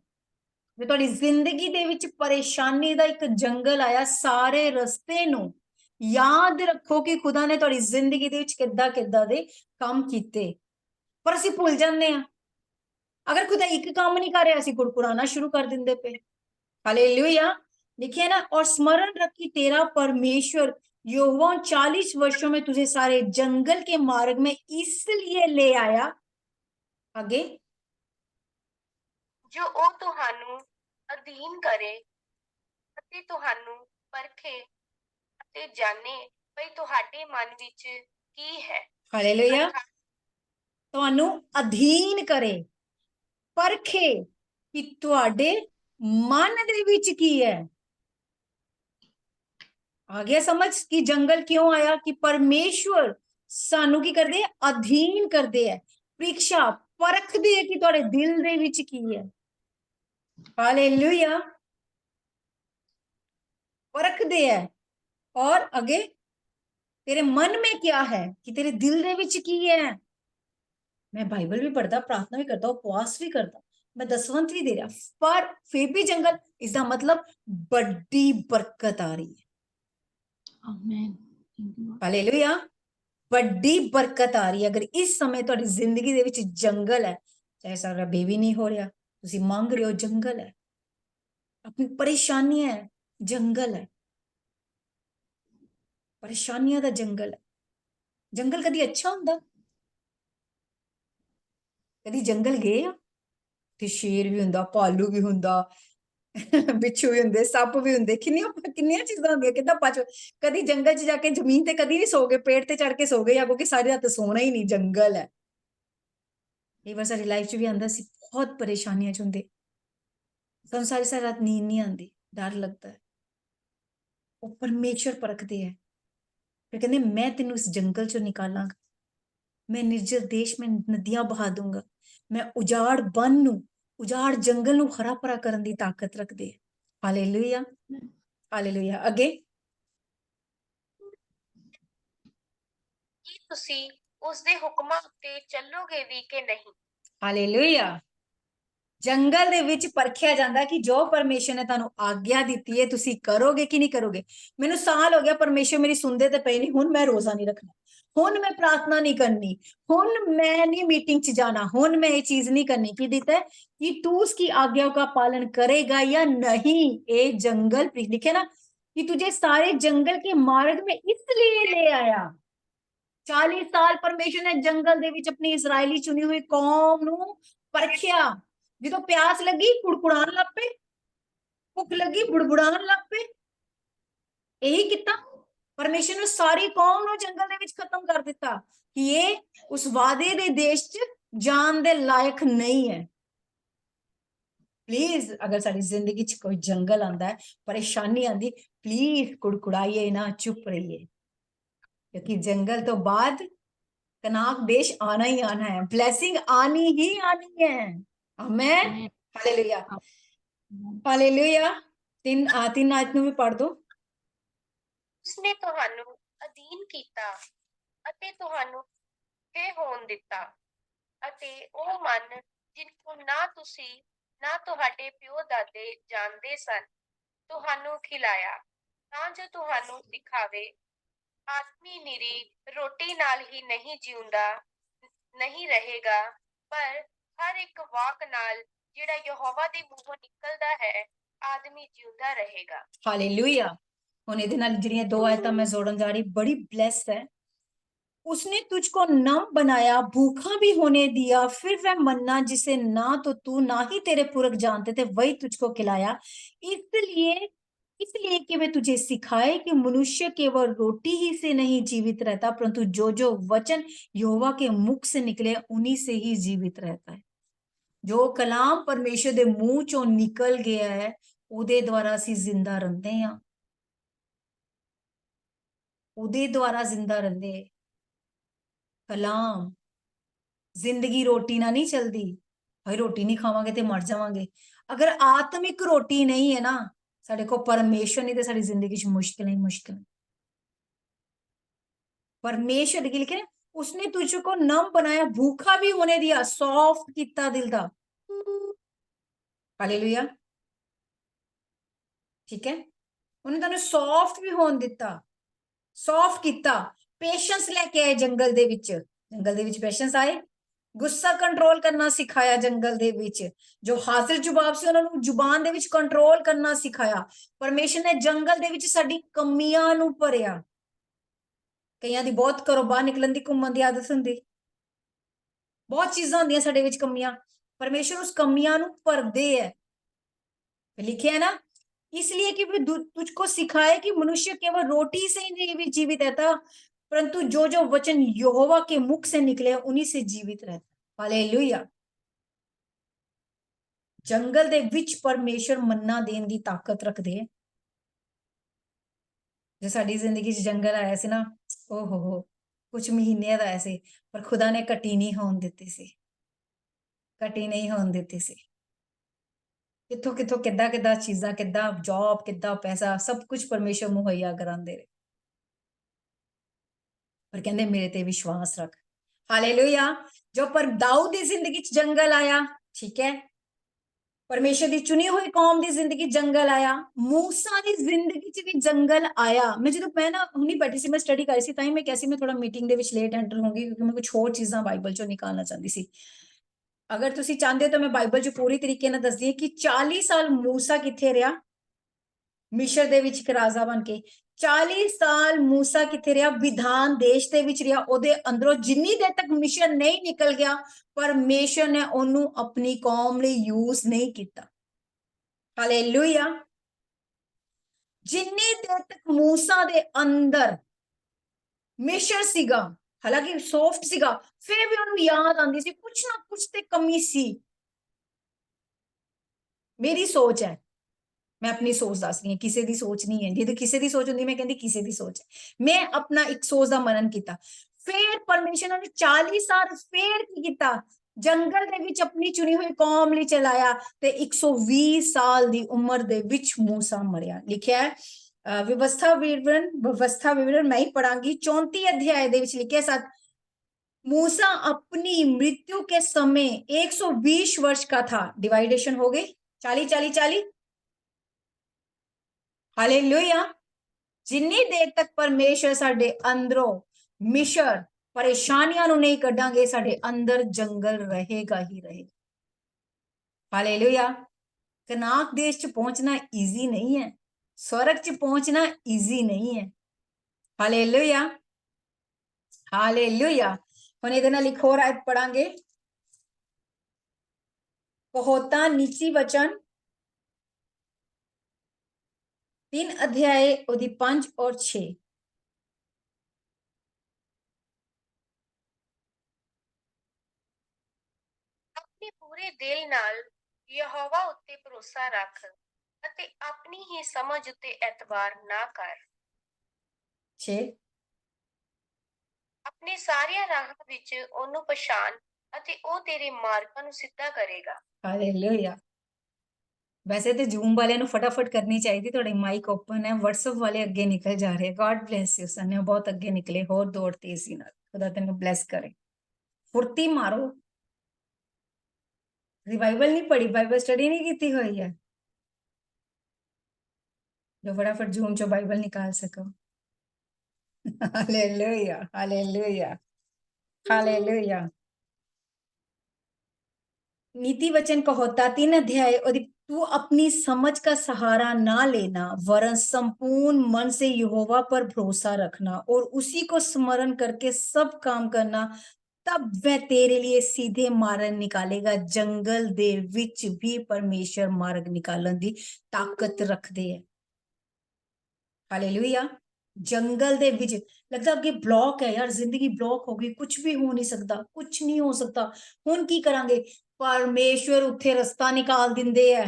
ਜੇ ਤੁਹਾਡੀ ਜ਼ਿੰਦਗੀ ਦੇ ਵਿੱਚ ਪਰੇਸ਼ਾਨੀ ਦਾ ਇੱਕ ਜੰਗਲ ਆਇਆ, ਸਾਰੇ ਰਸਤੇ ਨੂੰ ਯਾਦ ਰੱਖੋ ਕਿ ਖੁਦਾ ਨੇ ਤੁਹਾਡੀ ਜ਼ਿੰਦਗੀ ਦੇ ਵਿੱਚ ਕਿੱਦਾਂ ਕਿੱਦਾਂ ਦੇ ਕੰਮ ਕੀਤੇ। ਪਰ ਅਸੀਂ ਭੁੱਲ ਜਾਂਦੇ ਹਾਂ। ਅਗਰ ਖੁਦਾ ਇੱਕ ਕੰਮ ਨਹੀਂ ਕਰ ਰਿਹਾ, ਅਸੀਂ ਕੁੜਕੁੜਾਣਾ ਸ਼ੁਰੂ ਕਰ ਦਿੰਦੇ ਪਏ। हालेलुया। लिखे ना, और स्मरण रख कि तेरा परमेश्वर यहोवा 40 वर्षों में तुझे सारे जंगल के मार्ग में इसलिए ले आया। आगे, ਜੋ ਉਹ ਤੁਹਾਨੂੰ ਅਧੀਨ ਕਰੇ ਅਤੇ ਤੁਹਾਨੂੰ ਪਰਖੇ ਅਤੇ ਜਾਣੇ ਭਈ ਤੁਹਾਡੇ ਮਨ ਵਿੱਚ ਕੀ ਹੈ। हालेलुया। ਤੁਹਾਨੂੰ ਅਧੀਨ ਕਰੇ, ਪਰਖੇ ਕਿ ਤੁਹਾਡੇ ਮਨ ਦੇ ਵਿੱਚ ਕੀ ਹੈ। ਆ ਗਿਆ ਸਮਝ ਕਿ ਜੰਗਲ ਕਿਉਂ ਆਇਆ? ਕਿ ਪਰਮੇਸ਼ਵਰ ਸਾਨੂੰ ਕੀ ਕਰਦੇ? ਅਧੀਨ ਕਰਦੇ ਹੈ, ਪ੍ਰੀਖਿਆ ਪਰਖਦੇ ਹੈ ਕਿ ਤੁਹਾਡੇ ਦਿਲ ਦੇ ਵਿੱਚ ਕੀ ਹੈ। हालेलुया। परखते है। और आगे, तेरे मन में क्या है, कि तेरे दिल दे विच की है। मैं बाइबल भी पढ़ता, प्रार्थना भी करता, उपवास भी करता, मैं दसवंत भी दे रहा, पर फिर भी जंगल, इसका मतलब बड़ी बरकत आ रही है। आमीन। Thank you, Lord. हालेलुया। बड़ी बरकत आ रही है। अगर इस समय ਤੁਹਾਡੀ ਜ਼ਿੰਦਗੀ ਦੇ ਵਿੱਚ ਜੰਗਲ ਹੈ, ਚਾਹੇ ਸਾਰਾ ਬੇਬੀ ਨਹੀਂ ਹੋ ਰਿਹਾ, ਤੁਸੀਂ ਮੰਗ ਰਹੇ ਹੋ, ਜੰਗਲ ਹੈ। अपनी परेशानियां है, जंगल है। परेशानियां दा जंगल है। जंगल कदी अच्छा हुंदा? कदी जंगल गए आ? ते शेर भी हुंदा, भालू भी हुंदा, बिच्छू भी हुंदे, सप भी हुंदे, किन्नियां चीजां हुंदियां, किद्दां पच। कदी जंगल च जाके जमीन ते कदी नहीं सो गए, पेड़ ते चढ़ के सो गए, या क्योंकि सारी रात सोना ही नहीं, जंगल है। कई बार साडी लाइफ च भी आंदा, सी बहुत परेशानियां च हुंदे, सानूं सारी सारी रात नींद नहीं आंदी, डर लगता है। वो परमेश्वर परखते है, फिर कहते मैं तेनू इस जंगल चो निकालांगा, मैं निर्जल देश में नदियां बहा दूंगा, मैं उजाड़ बन नू ਉਜਾੜ ਜੰਗਲ ਨੂੰ ਹਰਾ ਭਰਾ ਕਰਨ ਦੀ ਤਾਕਤ ਰੱਖਦੇ ਹੈ। Hallelujah, hallelujah. ਅੱਗੇ ਕੀ ਤੁਸੀਂ ਉਸ ਦੇ ਹੁਕਮਾਂ ਉੱਤੇ ਚੱਲੋਗੇ ਵੀ ਕਿ ਨਹੀਂ? ਹਾਲੇਲੂਇਆ। ਜੰਗਲ ਦੇ ਵਿੱਚ ਪਰਖਿਆ ਜਾਂਦਾ ਕਿ ਜੋ ਪਰਮੇਸ਼ਰ ਨੇ ਤੁਹਾਨੂੰ ਆਗਿਆ ਦਿੱਤੀ ਹੈ ਤੁਸੀਂ ਕਰੋਗੇ ਕਿ ਨਹੀਂ ਕਰੋਗੇ। ਮੈਨੂੰ ਸਾਲ ਹੋ ਗਿਆ ਪਰਮੇਸ਼ਰ ਮੇਰੀ ਸੁਣਦੇ ਤੇ ਪਏ ਨਹੀਂ, ਹੁਣ ਮੈਂ ਰੋਜ਼ਾ ਨਹੀਂ ਰੱਖਣਾ, ਹੁਣ ਮੈਂ ਪ੍ਰਾਰਥਨਾ ਨਹੀਂ ਕਰਨੀ, ਹੁਣ मैं नहीं मीटिंग च जाना, ਹੁਣ मैं ये चीज नहीं करनी। की देता है कि तू उसकी आज्ञा का पालन करेगा या नहीं। ये जंगल लिखे ना कि तुझे सारे जंगल के मार्ग में इसलिए ले आया। 40 साल परमेश्वर ने जंगल ਦੇ ਵਿੱਚ ਆਪਣੀ ਇਸਰਾਇਲੀ ਚੁਣੀ ਹੋਈ ਕੌਮ ਨੂੰ ਪਰਖਿਆ। ਜਦੋਂ ਪਿਆਸ ਲੱਗੀ ਕੁੜਕੁੜਾਣ ਲੱਗ ਪਏ, ਭੁੱਖ ਲੱਗੀ ਬੁੜਬੁੜਾਣ ਲੱਗ ਪਏ। ਇਹੀ ਕੀਤਾ ਪਰਮੇਸ਼ਰ ਨੇ ਸਾਰੀ ਕੌਮ ਨੂੰ ਜੰਗਲ ਦੇ ਵਿੱਚ ਖਤਮ ਕਰ ਦਿੱਤਾ ਕਿ ਇਹ ਉਸ ਵਾਅਦੇ ਦੇ ਦੇਸ਼ 'ਚ ਜਾਣ ਦੇ ਲਾਇਕ ਨਹੀਂ ਹੈ। ਪਲੀਜ਼ ਅਗਰ ਸਾਡੀ ਜ਼ਿੰਦਗੀ 'ਚ ਕੋਈ ਜੰਗਲ ਆਂਦਾ ਹੈ, ਪਰੇਸ਼ਾਨੀ ਆਂਦੀ, ਪਲੀਜ਼ ਕੁੜਕੁੜਾਈਏ ਨਾ, ਚੁੱਪ ਰਹੀਏ, क्योंकि जंगल तो बाद कनाक देश आना ही आना है, ब्लेसिंग आनी ही आनी है। आमेन, हालेलुया, हालेलुया। तीन आयत ਨੂੰ ਵੀ ਪੜ੍ਹ ਦੋ। ਉਸਨੇ ਤੁਹਾਨੂੰ ਅਧੀਨ ਕੀਤਾ ਅਤੇ ਤੁਹਾਨੂੰ ਇਹ ਹੋਣ ਦਿੱਤਾ ਅਤੇ ਉਹ ਮਨ ਜਿਹਨੂੰ ਨਾ ਤੁਸੀਂ ਨਾ ਤੁਹਾਡੇ ਪਿਓ ਦਾਦੇ ਜਾਣਦੇ ਸਨ ਤੁਹਾਨੂੰ ਖਿਲਾਇਆ, ਤਾਂ ਜੋ ਤੁਹਾਨੂੰ ਸਿਖਾਵੇ ਆਦਮੀ ਨਿਰੀ ਰੋਟੀ ਨਾਲ ਹੀ ਨਹੀਂ ਜਿਉਂਦਾ ਨਹੀਂ ਰਹੇਗਾ, ਪਰ ਹਰ ਇੱਕ ਵਾਕ ਨਾਲ ਜਿਹੜਾ ਯਹੋਵਾ ਦੇ ਮੂੰਹੋਂ ਨਿਕਲਦਾ ਹੈ ਆਦਮੀ ਜਿਉਂਦਾ ਰਹੇਗਾ। ਹਾਲੇਲੂਇਆ। ਹੁਣ ਇਹਦੇ ਨਾਲ ਜਿਹੜੀਆਂ ਦੋ ਆਇਤਾਂ ਮੈਂ जोड़न जा रही, बड़ी ब्लेस्ड है। उसने तुझको नम बनाया, भूखा भी होने दिया, फिर वह मन्ना जिसे ना तो तू ना ही तेरे पुरख जानते थे वही तुझको खिलाया, इसलिए कि वे तुझे सिखाए कि मनुष्य केवल रोटी ही से नहीं जीवित रहता, परंतु जो जो वचन यहोवा के मुख से निकले उन्हीं से ही जीवित रहता है। जो कलाम परमेश्वर दे मुंह चों निकल गया है ਉਹਦੇ ਦੁਆਰਾ ਅਸੀਂ ਜ਼ਿੰਦਾ ਰਹਿੰਦੇ ਹਾਂ, ਉਹਦੇ ਦੁਆਰਾ ਜ਼ਿੰਦਾ ਰਹਿੰਦੇ। ਕਲਾਮ ਜ਼ਿੰਦਗੀ ਰੋਟੀ ਨਾਲ ਨਹੀਂ ਚਲਦੀ, ਭਾਈ ਰੋਟੀ ਨਹੀਂ ਖਾਵਾਂਗੇ ਤੇ ਮਰ ਜਾਵਾਂਗੇ। ਅਗਰ ਆਤਮਿਕ ਰੋਟੀ ਨਹੀਂ ਹੈ ਨਾ ਸਾਡੇ ਕੋਲ ਪਰਮੇਸ਼ਰ ਨਹੀਂ ਤੇ ਸਾਡੀ ਜ਼ਿੰਦਗੀ 'ਚ ਮੁਸ਼ਕਿਲ ਹੀ ਮੁਸ਼ਕਿਲ। परमेश्वर की लिखे उसने तुझको नम बनाया, भूखा भी होने दिया, सॉफ्ट किता दिल दा। हालेलुया, ठीक है। उन्हें तन्नू सॉफ्ट भी होने दिता, सॉफ्ट किता, पेशेंस लेके आए जंगल दे विच पेशेंस आए, गुस्सा कंट्रोल करना सिखाया जंगल दे विच, जो हाजिर जवाब से उन्होंने जुबान दे विच कंट्रोल करना सिखाया। परमेश्वर ने जंगल दे विच साडी कमियां नू भरिया। कईयां दी बहुत घरों बाहर निकलन दी घूमन दी आदत हुंदी, बहुत चीजां हुंदियां साडे विच कमियां, परमेश्वर उस कमियां नू भरदे है। लिखे है ना, इसलिए कि तुझको सिखाए कि मनुष्य केवल रोटी से ही नहीं जीवित रहता, परंतु जो जो वचन यहोवा के मुख से निकले उन्हीं से जीवित रहता। हालेलुया। जंगल दे विच परमेश्वर मन्ना देन दी ताकत रखदे है। जो साडी जिंदगी च जंगल आया सी ना, ओहो कुछ महीने दा आया सी, पर खुदा ने कटी नहीं होन दित्ती सी, कटी नहीं होन दित्ती सी। किथों किथों किद्दां किद्दां चीजां, किद्दां जॉब, किद्दां पैसा, सब कुछ परमेश्वर मुहैया करांदे रहे, पर कहंदे मेरे ते विश्वास रख। हालेलुया। जो पर दाऊद दी जिंदगी च जंगल आया, ठीक है, परमेश्वर दी चुनी हुई कौम दी जिंदगी जंगल आया, मूसा दी जिंदगी च भी जंगल आया। मैं ना हुणी बैठी सी, मैं स्टडी कर रही सी, ताई मैं कैसी मैं थोड़ा मीटिंग दे विच लेट एंटर होंगी क्योंकि मैं कुछ होर चीजां बाइबल चों निकालना चाहती सी। अगर तुसी चाहते हो तो मैं बाइबल च पूरी तरीके नाल दसदी कि 40 साल मूसा किथे रहा, मिस्र दे विच इक राजा बन के। 40 साल मूसा किथे रहा, विधान देश दे विच रहा, ओदे अंदरों जिन्नी देर तक मिस्र नहीं निकल गया परमेश्वर ने ओनू अपनी कौम लई यूज नहीं किया। हालेलुया। जिन्नी देर तक मूसा दे अंदर मिस्र सीगा, हालांकि सॉफ्ट सीगा, फिर भी ओनू याद आंदी सी कुछ ना कुछ ते कमी सी। मेरी सोच है, मैं अपनी सोच दस रही हूं, किसी दी सोच नहीं है। जे किसी दी सोच होंदी मैं कहंदी किसी दी सोच है। मैं अपना एक सोच दा मनन किया, फिर परमेश्वर ने 40 साल फिर की किया, ਜੰਗਲ ਦੇ ਵਿੱਚ ਆਪਣੀ ਚੁਣੀ ਹੋਈ ਕੌਮ ਲਈ ਚਲਾਇਆ ਤੇ 120 ਸਾਲ ਦੀ ਉਮਰ ਦੇ ਵਿੱਚ मूसा ਮਰਿਆ। ਲਿਖਿਆ ਹੈ ਵਿਵਸਥਾ ਵਿਵਰਣ ਮੈਂ ਹੀ ਪੜਾਂਗੀ। 34 अध्याय ਦੇ ਵਿੱਚ ਲਿਖਿਆ ਸਤ मूसा अपनी मृत्यु के समय 120 वर्ष का था। डिवाइडेशन हो गई 40 40 40। हालेलुया। जिन्नी देर तक परमेश्वर साडे अंदरों मिशर परेशानियां ਨੂੰ नहीं ਕੱਢਾਂਗੇ ਸਾਡੇ अंदर जंगल रहेगा ही रहेगा। हालेलुया। कनाक देश च पहुंचना इजी नहीं है, स्वर्ग च पहुंचना इजी नहीं है। Hallelujah hallelujah. ਹੁਣ ਇਹਦੇ ਨਾਲ ਇੱਕ ਹੋਰ ਆਇਤ ਪੜਾਂਗੇ। ਕਹੋਤਾ ਨੀਚੀ ਵਚਨ 3 अध्याय ਉਹਦੀ 5 और 6। ਆਪਣੇ ਪੂਰੇ ਦਿਲ ਨਾਲ ਯਹੋਵਾ ਉੱਤੇ ਭਰੋਸਾ ਰੱਖ ਅਤੇ ਆਪਣੀ ਹੀ ਸਮਝ ਉੱਤੇ ਐਤਬਾਰ ਨਾ ਕਰ। 6 ਆਪਣੇ ਸਾਰਿਆਂ ਰਾਹਾਂ ਵਿੱਚ ਉਹਨੂੰ ਪਛਾਣ ਅਤੇ ਉਹ ਤੇਰੇ ਮਾਰਗਾਂ ਨੂੰ ਸਿੱਧਾ ਕਰੇਗਾ। ਹਾਲੇਲੂਇਆ। ਵੈਸੇ ਤੇ ਜ਼ੂਮ ਵਾਲਿਆਂ ਨੂੰ ਫਟਾਫਟ ਕਰਨੀ ਚਾਹੀਦੀ, ਤੁਹਾਡੇ ਮਾਈਕ ਓਪਨ ਹੈ। WhatsApp ਵਾਲੇ ਅੱਗੇ ਨਿਕਲ ਜਾ ਰਹੇ। ਗॉड ਬlesਸ ਯੂ ਸਨੇ, ਬਹੁਤ ਅੱਗੇ ਨਿਕਲੇ। ਹੋਰ ਦੌੜ ਤੇਜ਼ੀ ਨਾਲ, ਖੁਦਾ ਤੈਨੂੰ ਬlesਸ ਕਰੇ। ਫੁਰਤੀ ਮਾਰੋ। ਰਿਵਾਈਵਲ ਨਹੀਂ ਪੜੀ, ਬਾਈਬਲ ਸਟੱਡੀ ਨਹੀਂ ਕੀਤੀ ਹੋਈ ਹੈ ਜੋ फटाफट ਜ਼ੂਮ ਚੋਂ ਬਾਈਬਲ ਨਿਕਾਲ ਸਕੋ। Hallelujah hallelujah hallelujah. नीति वचन का होता 3 अध्याय और तू अपनी समझ का सहारा ना लेना वरन संपूर्ण मन से यहोवा पर भरोसा रखना और उसी को स्मरण करके सब काम करना, तब वह तेरे लिए सीधे मार्ग निकालेगा। जंगल दे विच भी परमेश्वर मार्ग निकालन दी ताकत रखदे है। हालेलुया। जंगल दे विच लगता अगे ब्लॉक है यार, जिंदगी ब्लॉक हो गई, कुछ भी हो नहीं सकता, कुछ नहीं हो सकता। हुण की करांगे? परमेश्वर उत्थे रास्ता निकाल दिंदे है।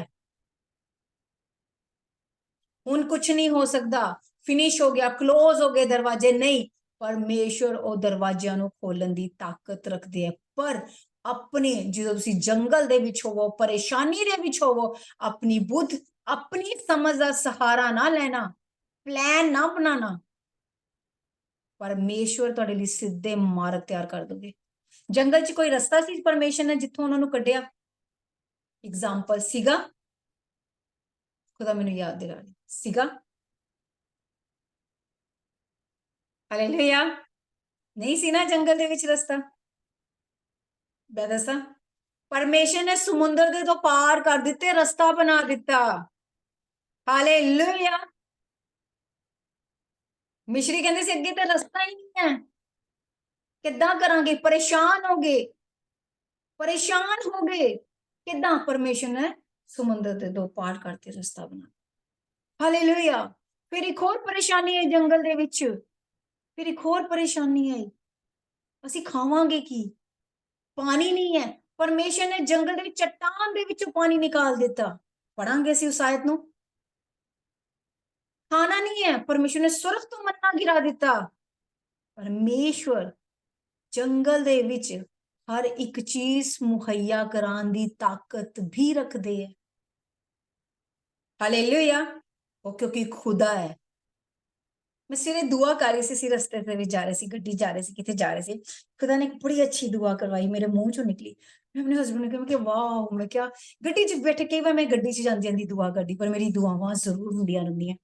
हुण कुछ नहीं हो सकता, फिनिश हो गया, क्लोज हो गए दरवाजे, नहीं। परमेश्वर ओ दरवाजियां नूं खोलन दी ताकत रखदे है। पर अपने जो तुसी जंगल दे विच होवो, परेशानी दे विच होवो, अपनी बुद्ध अपनी समझ दा सहारा ना लेना, प्लान ना बनाना। परमेश्वर तुहाडे लई सीधे मार्ग तैयार कर दोगे। जंगल च कोई रस्ता सी परमेश्वर ने जिथों उन्हां नूं कढिया? एग्जाम्पल सीगा, खुदा मैनूं याद दिला दे, सीगा। हालेलुया। नहीं सी ना जंगल दे विच रस्ता? मैं दसां, परमेश्वर ने समुंदर दे तो पार कर दिते, रस्ता बना दिता। हालेलुया। मिश्री कहंदे सी अगे ते रस्ता ही नहीं है, किद्दां करांगे? परेशान हो गए, परेशान हो गए। किद्दां? परमेश्वर ने समुंदर दे दो पार करते रस्ता बना। हालेलुया। फिर एक और परेशानी है जंगल दे विच, फिर एक और परेशानी है, असीं खावांगे की? पानी नहीं है। परमेश्वर ने जंगल दे विच चट्टान दे विचों पानी निकाल दिता। पढ़ांगे असीं उस आयत नूं। खाना नहीं है, परमेश्वर ने स्वर्ग तो मन्ना गिरा दिता। परमेश्वर जंगल दे विच हर एक चीज मुहैया कराने दी ताकत भी रखदे है। हालेलुया। वो क्योंकि खुदा है। मैं सिरे दुआ कर रही सी रस्ते ते भी जा रहे सी, गड्डी जा रहे सी, किथे जा रहे सी, खुदा ने एक बड़ी अच्छी दुआ करवाई, मेरे मुंह चों निकली। मैं अपने हस्बैंड ने कहा वाह, मैं क्या गड्डी च बैठे, कई बार मैं गड्डी च जांदी आंदी दुआ करदी, पर मेरी दुआवां जरूर हुंदियां रहिंदियां।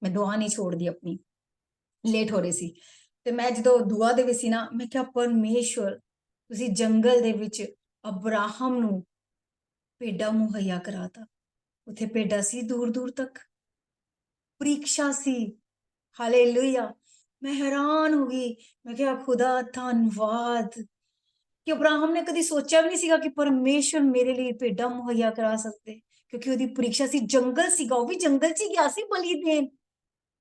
मैं दुआ नहीं छोड़दी अपनी। लेट हो रही सी ते मैं जदों दुआ दे विच सी ना, मैं क्या परमेश्वर तुसी जंगल दे विच अब्राहम नूं भेडां मुहैया कराता। उत्थे भेडां सी दूर दूर तक, परीक्षा सी। हालेलुया। मैं हैरान हो गई, मैं क्या खुदा धन्नवाद कि अब्राहम ने कदी सोचा भी नहीं सीगा कि परमेश्वर मेरे लिए भेडां मुहैया करा सकते, क्योंकि ओदी परीक्षा सी, जंगल सीगा, वो भी जंगल च गया सी बलि देन।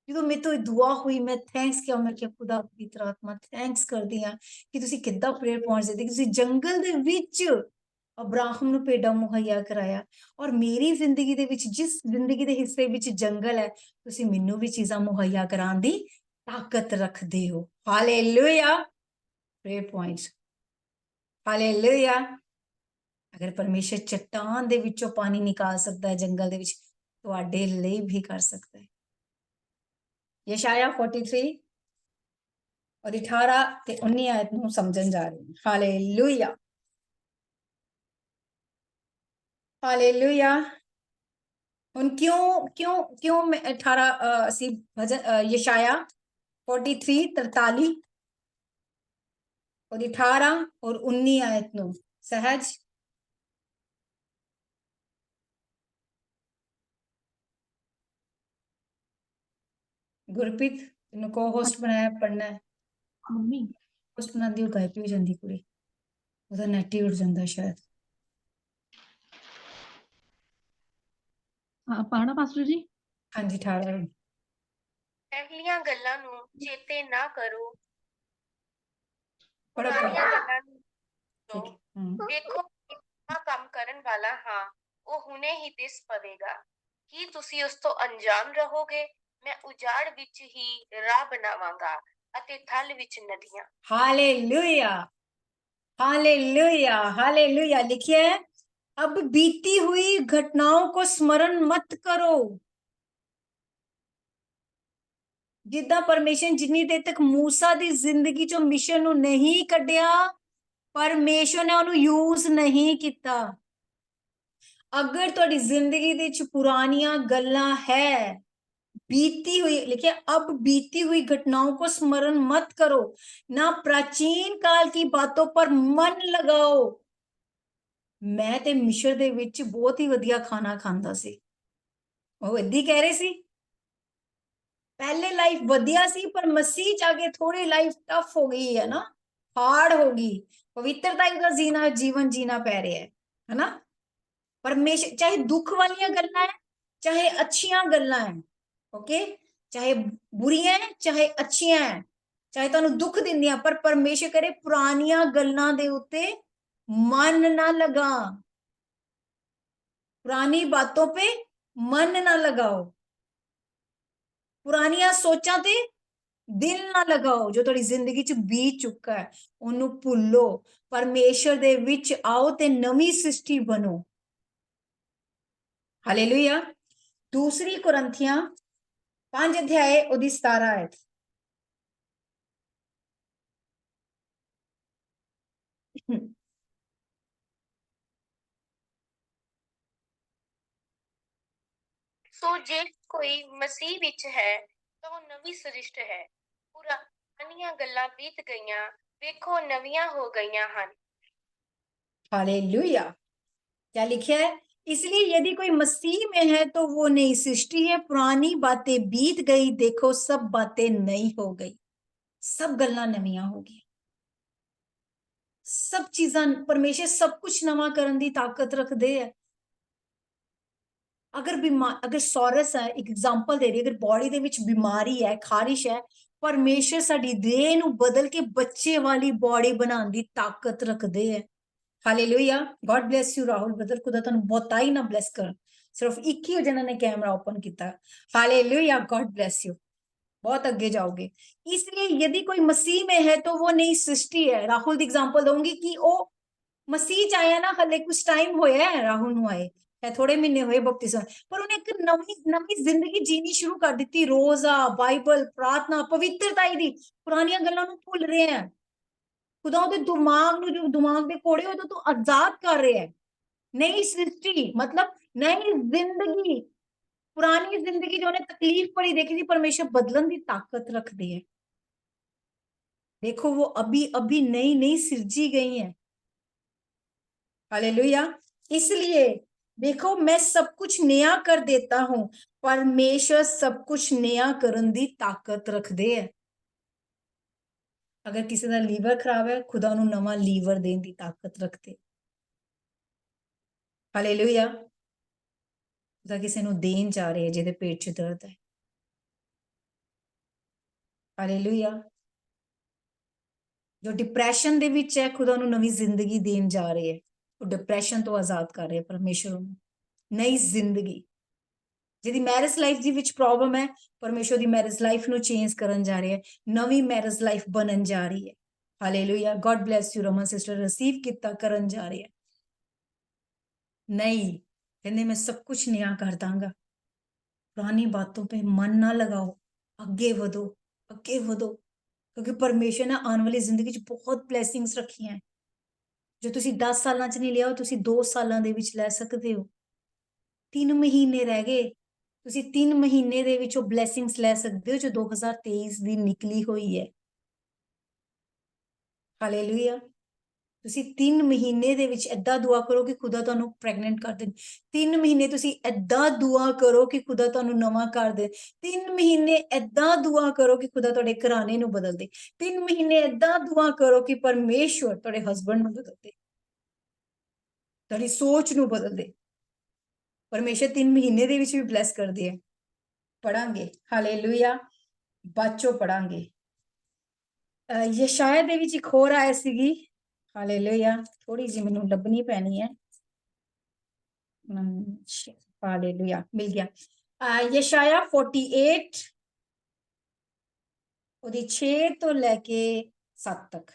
जो मेरे तो दुआ हुई, मैं थैंक्स किया, मैं क्या खुदा पवित्र आत्मा थैंक्स करदी हां कि तुसी किद्दां प्रेयर पहुंच देते, कि तुसी जंगल दे विच अब्राहम नूं भेडां मुहैया कराया। और मेरी जिंदगी दे विच, जिस जिंदगी दे हिस्से विच जंगल है, तुसी मैनूं भी चीज़ां मुहैया कराने दी ताकत रखदे हो। हालेलुया। Prayer point. हालेलुया। ਅਗਰ ਪਰਮੇਸ਼ਰ ਚਟਾਨ ਦੇ ਵਿੱਚੋਂ ਪਾਣੀ ਨਿਕਾਲ ਸਕਦਾ ਹੈ ਜੰਗਲ ਦੇ ਵਿੱਚ, ਤੁਹਾਡੇ ਲਈ ਵੀ ਕਰ ਸਕਦਾ ਹੈ। ਯਸ਼ਾਇਆ 43 और 18 ਤੇ 19 ਆਇਤ ਨੂੰ ਸਮਝਣ ਜਾ ਰਹੇ ਹਾਂ। Hallelujah, hallelujah. ਹੁਣ ਕਿਉਂ ਮੈਂ 18 ਅਸੀਂ ਭਜਨ ਯਸ਼ਾਇਆ 43 43 और 18 और 19 आयत ਨੂੰ सहज ਗੁਰਪ੍ਰੀਤ ਨੂੰ ਕੋ ਹੋਸਟ ਬਣਾਇਆ ਪੜਨਾ ਹੈ। ਮੰਮੀ ਹੋਸਟ ਬਣਾਉਂਦੀ ਉਹ ਗਾਇਬ ਹੋ ਜਾਂਦੀ ਕੁੜੀ, ਉਹਦਾ ਨੈਟ ਹੀ ਉੱਡ ਜਾਂਦਾ ਸ਼ਾਇਦ। ਪੜਨਾ ਪਾਸਟਰ ਜੀ। ਹਾਂਜੀ 18 ਪਹਿਲੀਆਂ ਗੱਲਾਂ ਨੂੰ ਚੇਤੇ ਨਾ ਕਰੋ, ਪੜੋ ਪੁਰਾਣੀਆਂ ਗੱਲਾਂ ਨੂੰ ਠੀਕ ਹੈ। ਵੇਖੋ ਮੈਂ ਕੰਮ ਕਰਨ ਵਾਲਾ ਹਾਂ, ਉਹ ਹੁਣੇ ਹੀ ਦਿਸ ਪਵੇਗਾ। ਕੀ ਤੁਸੀਂ ਉਸ ਤੋਂ ਅਣਜਾਣ ਰਹੋਗੇ? ਮੈਂ ਉਜਾੜ ਵਿੱਚ ਹੀ ਰਾਹ ਬਣਾਵਾਂਗਾ ਅਤੇ ਥਲ ਵਿੱਚ ਨਦੀਆਂ। Hallelujah, hallelujah, hallelujah. लिखिए, अब बीती हुई घटनाओं को स्मरण मत करो। जिद्दां परमेश्वर जिन्नी देर तक मूसा दी जिंदगी चों मिशन नूं नहीं कड्डिया, परमेश्वर ने उन्हें यूज नहीं किया। अगर तुहाडी जिंदगी दे विच पुरानियां गल्लां है, बीती हुई, लिखिए अब बीती हुई घटनाओं को स्मरण मत करो, ना प्राचीन काल की बातों पर मन लगाओ। मैं ते मिस्र दे विच बहुत ही वधिया खाना खांदा सी, ਉਹ ਇੱਦੀ ਕਹਿ ਰਹੇ ਸੀ। पहले लाइफ वधिया सी, पर मसीह च आके थोड़ी लाइफ टफ हो गई है ना, हार्ड हो गई। पवित्रता का जीना जीवन जीना पै रहा है ना। परमेश्वर चाहे दुख वाली गल्लां है, चाहे अच्छियां गल्लां है, ओके, चाहे बुरियां है चाहे अच्छियां है, चाहे तुहानू दुख दिंदियां, पर परमेश्वर करे पुरानियां गल्लां दे उत्ते मन ना लगा, पुरानी बातों पे मन ना लगाओ, पुरानियां सोचां ते दिल ना लगाओ। जो तुहाडी जिंदगी च बीत चुका है ओनू भुल्लो, परमेश्वर दे विच आओ ते नवी सृष्टि बनो। हालेलुया। दूसरी कुरंथियां 5 अध्याय ओदी 17 आयत। ਸੋ ਜੇ ਕੋਈ ਮਸੀਹ ਵਿੱਚ ਹੈ ਤਾਂ ਉਹ ਨਵੀਂ ਸ੍ਰਿਸ਼ਟ ਹੈ, ਪੁਰਾਣੀਆਂ ਗੱਲਾਂ ਬੀਤ ਗਈਆਂ, ਵੇਖੋ ਨਵੀਆਂ ਹੋ ਗਈਆਂ ਹਨ। हालेलुया। क्या लिखा है? इसलिए यदि कोई मसीह में है तो वो नई सृष्टि है, पुरानी बातें बीत गई, देखो सब बातें नई हो गई। सब गल्लां नवीं हो गई, सब चीजां, परमेश्वर सब कुछ नवा करन दी ताकत रखदे है। अगर सौरस है, एक एग्जांपल दे रही, अगर बॉडी दे विच बीमारी है, खारिश है, परमेश्वर साडी देह नूं बदल के बच्चे वाली बॉडी बनाने दी ताकत रखदे है। Hallelujah. God bless you Rahul brother, खुदा तुहानू बहुता ही ना ब्लेस कर। सिर्फ एक ही जना ने कैमरा ओपन किया। हालेलुया, गॉड ब्लेस यू, बहुत आगे जाओगे। इसलिए यदि कोई मसीह में है तो वो नई सृष्टि है। राहुल दी एग्जांपल दूंगी कि वो मसीह च आया ना, हले कुछ टाइम होया है राहुल नू आए, थोड़े महीने हुए बपतिस्मा, पर उन्हें एक नवी जिंदगी जीनी शुरू कर दी। रोजा, बाइबल, प्रार्थना, पवित्रता दी। पुरानियां गल्लां नू भुल रहे हैं, खुदा उहदे दिमाग नू, जो दिमाग दे कोड़े होए तो आजाद कर रहे हैं। नई सृष्टि मतलब नई जिंदगी। पुरानी जिंदगी जो उन्हें तकलीफ पड़ी देखी थी, परमेश्वर बदलन की ताकत रखती है। देखो वो अभी अभी नई नई सिरजी गई है। हालेलुया। इसलिए देखो मैं सब कुछ नया कर देता हूं, परमेश्वर सब कुछ नया करन दी ताकत रखदे है। अगर किसी का लीवर खराब है, खुदा उन्हें नवा लीवर देने की ताकत रखते। हालेलुया। खुदा किसी नूं देन जा रहे हैं जिहदे पेट च दर्द है। हालेलुया। जो डिप्रेशन दे विच है, खुदा उन्हें नवी जिंदगी देन जा रहे हैं, वो डिप्रेशन तो आजाद कर रहे हैं परमेश्वर उन्हें नई जिंदगी। जिहदी मैरिज लाइफ दी विच प्रॉब्लम है, परमेश्वर दी मैरिज लाइफ नूं चेंज करन जा रहे हैं, नवी मैरिज लाइफ बनन जा रही है। Hallelujah. God bless you Raman sister, receive किता करन जा रहे हैं। नहीं, कहते मैं सब कुछ नया कर दांगा। पुरानी बातों पे मन ना लगाओ, ਅੱਗੇ ਵਧੋ, ਅੱਗੇ ਵਧੋ, ਕਿਉਂਕਿ ਪਰਮੇਸ਼ਰ ਨੇ ਆਉਣ ਵਾਲੀ ਜ਼ਿੰਦਗੀ 'ਚ ਬਹੁਤ ਬਲੇਸਿੰਗਸ ਰੱਖੀਆਂ। ਜੋ ਤੁਸੀਂ 10 ਸਾਲਾਂ 'ਚ ਨਹੀਂ ਲਿਆ, ਉਹ ਤੁਸੀਂ 2 ਸਾਲਾਂ ਦੇ ਵਿੱਚ ਲੈ ਸਕਦੇ ਹੋ। 3 ਮਹੀਨੇ ਰਹਿ ਗਏ, ਤੁਸੀਂ 3 ਮਹੀਨੇ ਦੇ ਵਿੱਚ ਉਹ ਬਲੇਸਿੰਗਸ ਲੈ ਸਕਦੇ ਹੋ ਜੋ 2023 ਦੀ ਨਿਕਲੀ ਹੋਈ ਹੈ। ਹਾਲੇਲੂਇਆ। ਤੁਸੀਂ 3 ਮਹੀਨੇ ਦੇ ਵਿੱਚ ਏਦਾਂ ਦੁਆ ਕਰੋ ਕਿ ਖੁਦਾ ਤੁਹਾਨੂੰ ਪ੍ਰੈਗਨੈਂਟ ਕਰ ਦੇ। 3 ਮਹੀਨੇ ਤੁਸੀਂ ਏਦਾਂ ਦੁਆ ਕਰੋ ਕਿ ਖੁਦਾ ਤੁਹਾਨੂੰ ਨਵਾਂ ਕਰ ਦੇ। 3 ਮਹੀਨੇ ਏਦਾਂ ਦੁਆ ਕਰੋ ਕਿ ਖੁਦਾ ਤੁਹਾਡੇ ਘਰਾਣੇ ਨੂੰ ਬਦਲ ਦੇ। 3 ਮਹੀਨੇ ਏਦਾਂ ਦੁਆ ਕਰੋ ਕਿ ਪਰਮੇਸ਼ਵਰ ਤੁਹਾਡੇ ਹਸਬੰਡ ਨੂੰ ਬਦਲ ਦੇ, ਤੁਹਾਡੀ ਸੋਚ ਨੂੰ ਬਦਲ ਦੇ। ਪਰਮੇਸ਼ਰ 3 ਮਹੀਨੇ ਦੇ ਵਿੱਚ ਵੀ ਬਲੈਸ ਕਰਦੇ ਹੈ। ਪੜਾਂਗੇ, ਹਾਲੇਲੂਇਆ। ਬਾਚੋ ਪੜਾਂਗੇ। ਯਸ਼ਾਇਆ ਦੇ ਵਿੱਚ ਇੱਕ ਹੋਰ ਆਇਆ ਸੀਗੀ, ਹਾਲੇਲੂਇਆ। ਥੋੜੀ ਜਿਹੀ ਮੈਨੂੰ ਲੱਭਣੀ ਪੈਣੀ ਹੈ। ਹਾਲੇਲੂਇਆ, ਮਿਲ ਗਿਆ। ਯਸ਼ਾਇਆ 48 ਉਹਦੀ 6 ਤੋਂ ਲੈ ਕੇ 7 ਤੱਕ।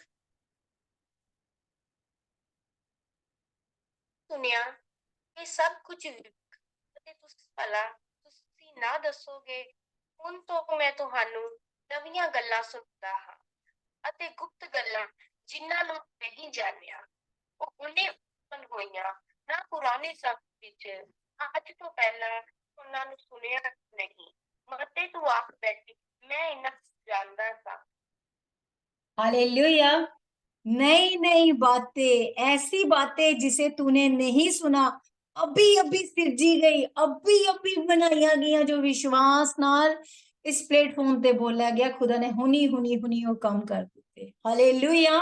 ਸੁਣਿਆ ਇਹ ਸਭ ਕੁਝ ਅਤੇ ਤੁਸੀਂ ਨਾ ਦੱਸੋਗੇ। ਹੁਣ ਤੋਂ ਮੈਂ ਤੁਹਾਨੂੰ ਨਵੀਆਂ ਗੱਲਾਂ ਸੁਣਾਉਂਦਾ ਹਾਂ ਅਤੇ ਗੁਪਤ ਗੱਲਾਂ ਜਿਨ੍ਹਾਂ ਨੂੰ ਨਹੀਂ ਜਾਣਿਆ। ਉਹ ਉਹਨੇ ਉਤਪੰਨ ਹੋਈਆਂ ਨਾ ਪੁਰਾਣੇ ਸਮੇਂ ਵਿੱਚ, ਅੱਜ ਤੋਂ ਪਹਿਲਾਂ ਉਹਨਾਂ ਨੂੰ ਸੁਣਿਆ ਨਹੀਂ। ਮਤੇ ਤੂੰ ਆਖ ਬੈਠੀ ਮੈਂ ਇਹਨਾਂ जानता था। हालेलुया। नई नई बातें, ऐसी बातें जिसे तूने नहीं सुना, अभी अभी सिरजी गई, अभी अभी बनाया गया, जो विश्वास नाल इस प्लेटफॉर्म ते बोला गया। खुदा ने हुनी हुनी हुनी वो काम कर दिते। हालेलुया।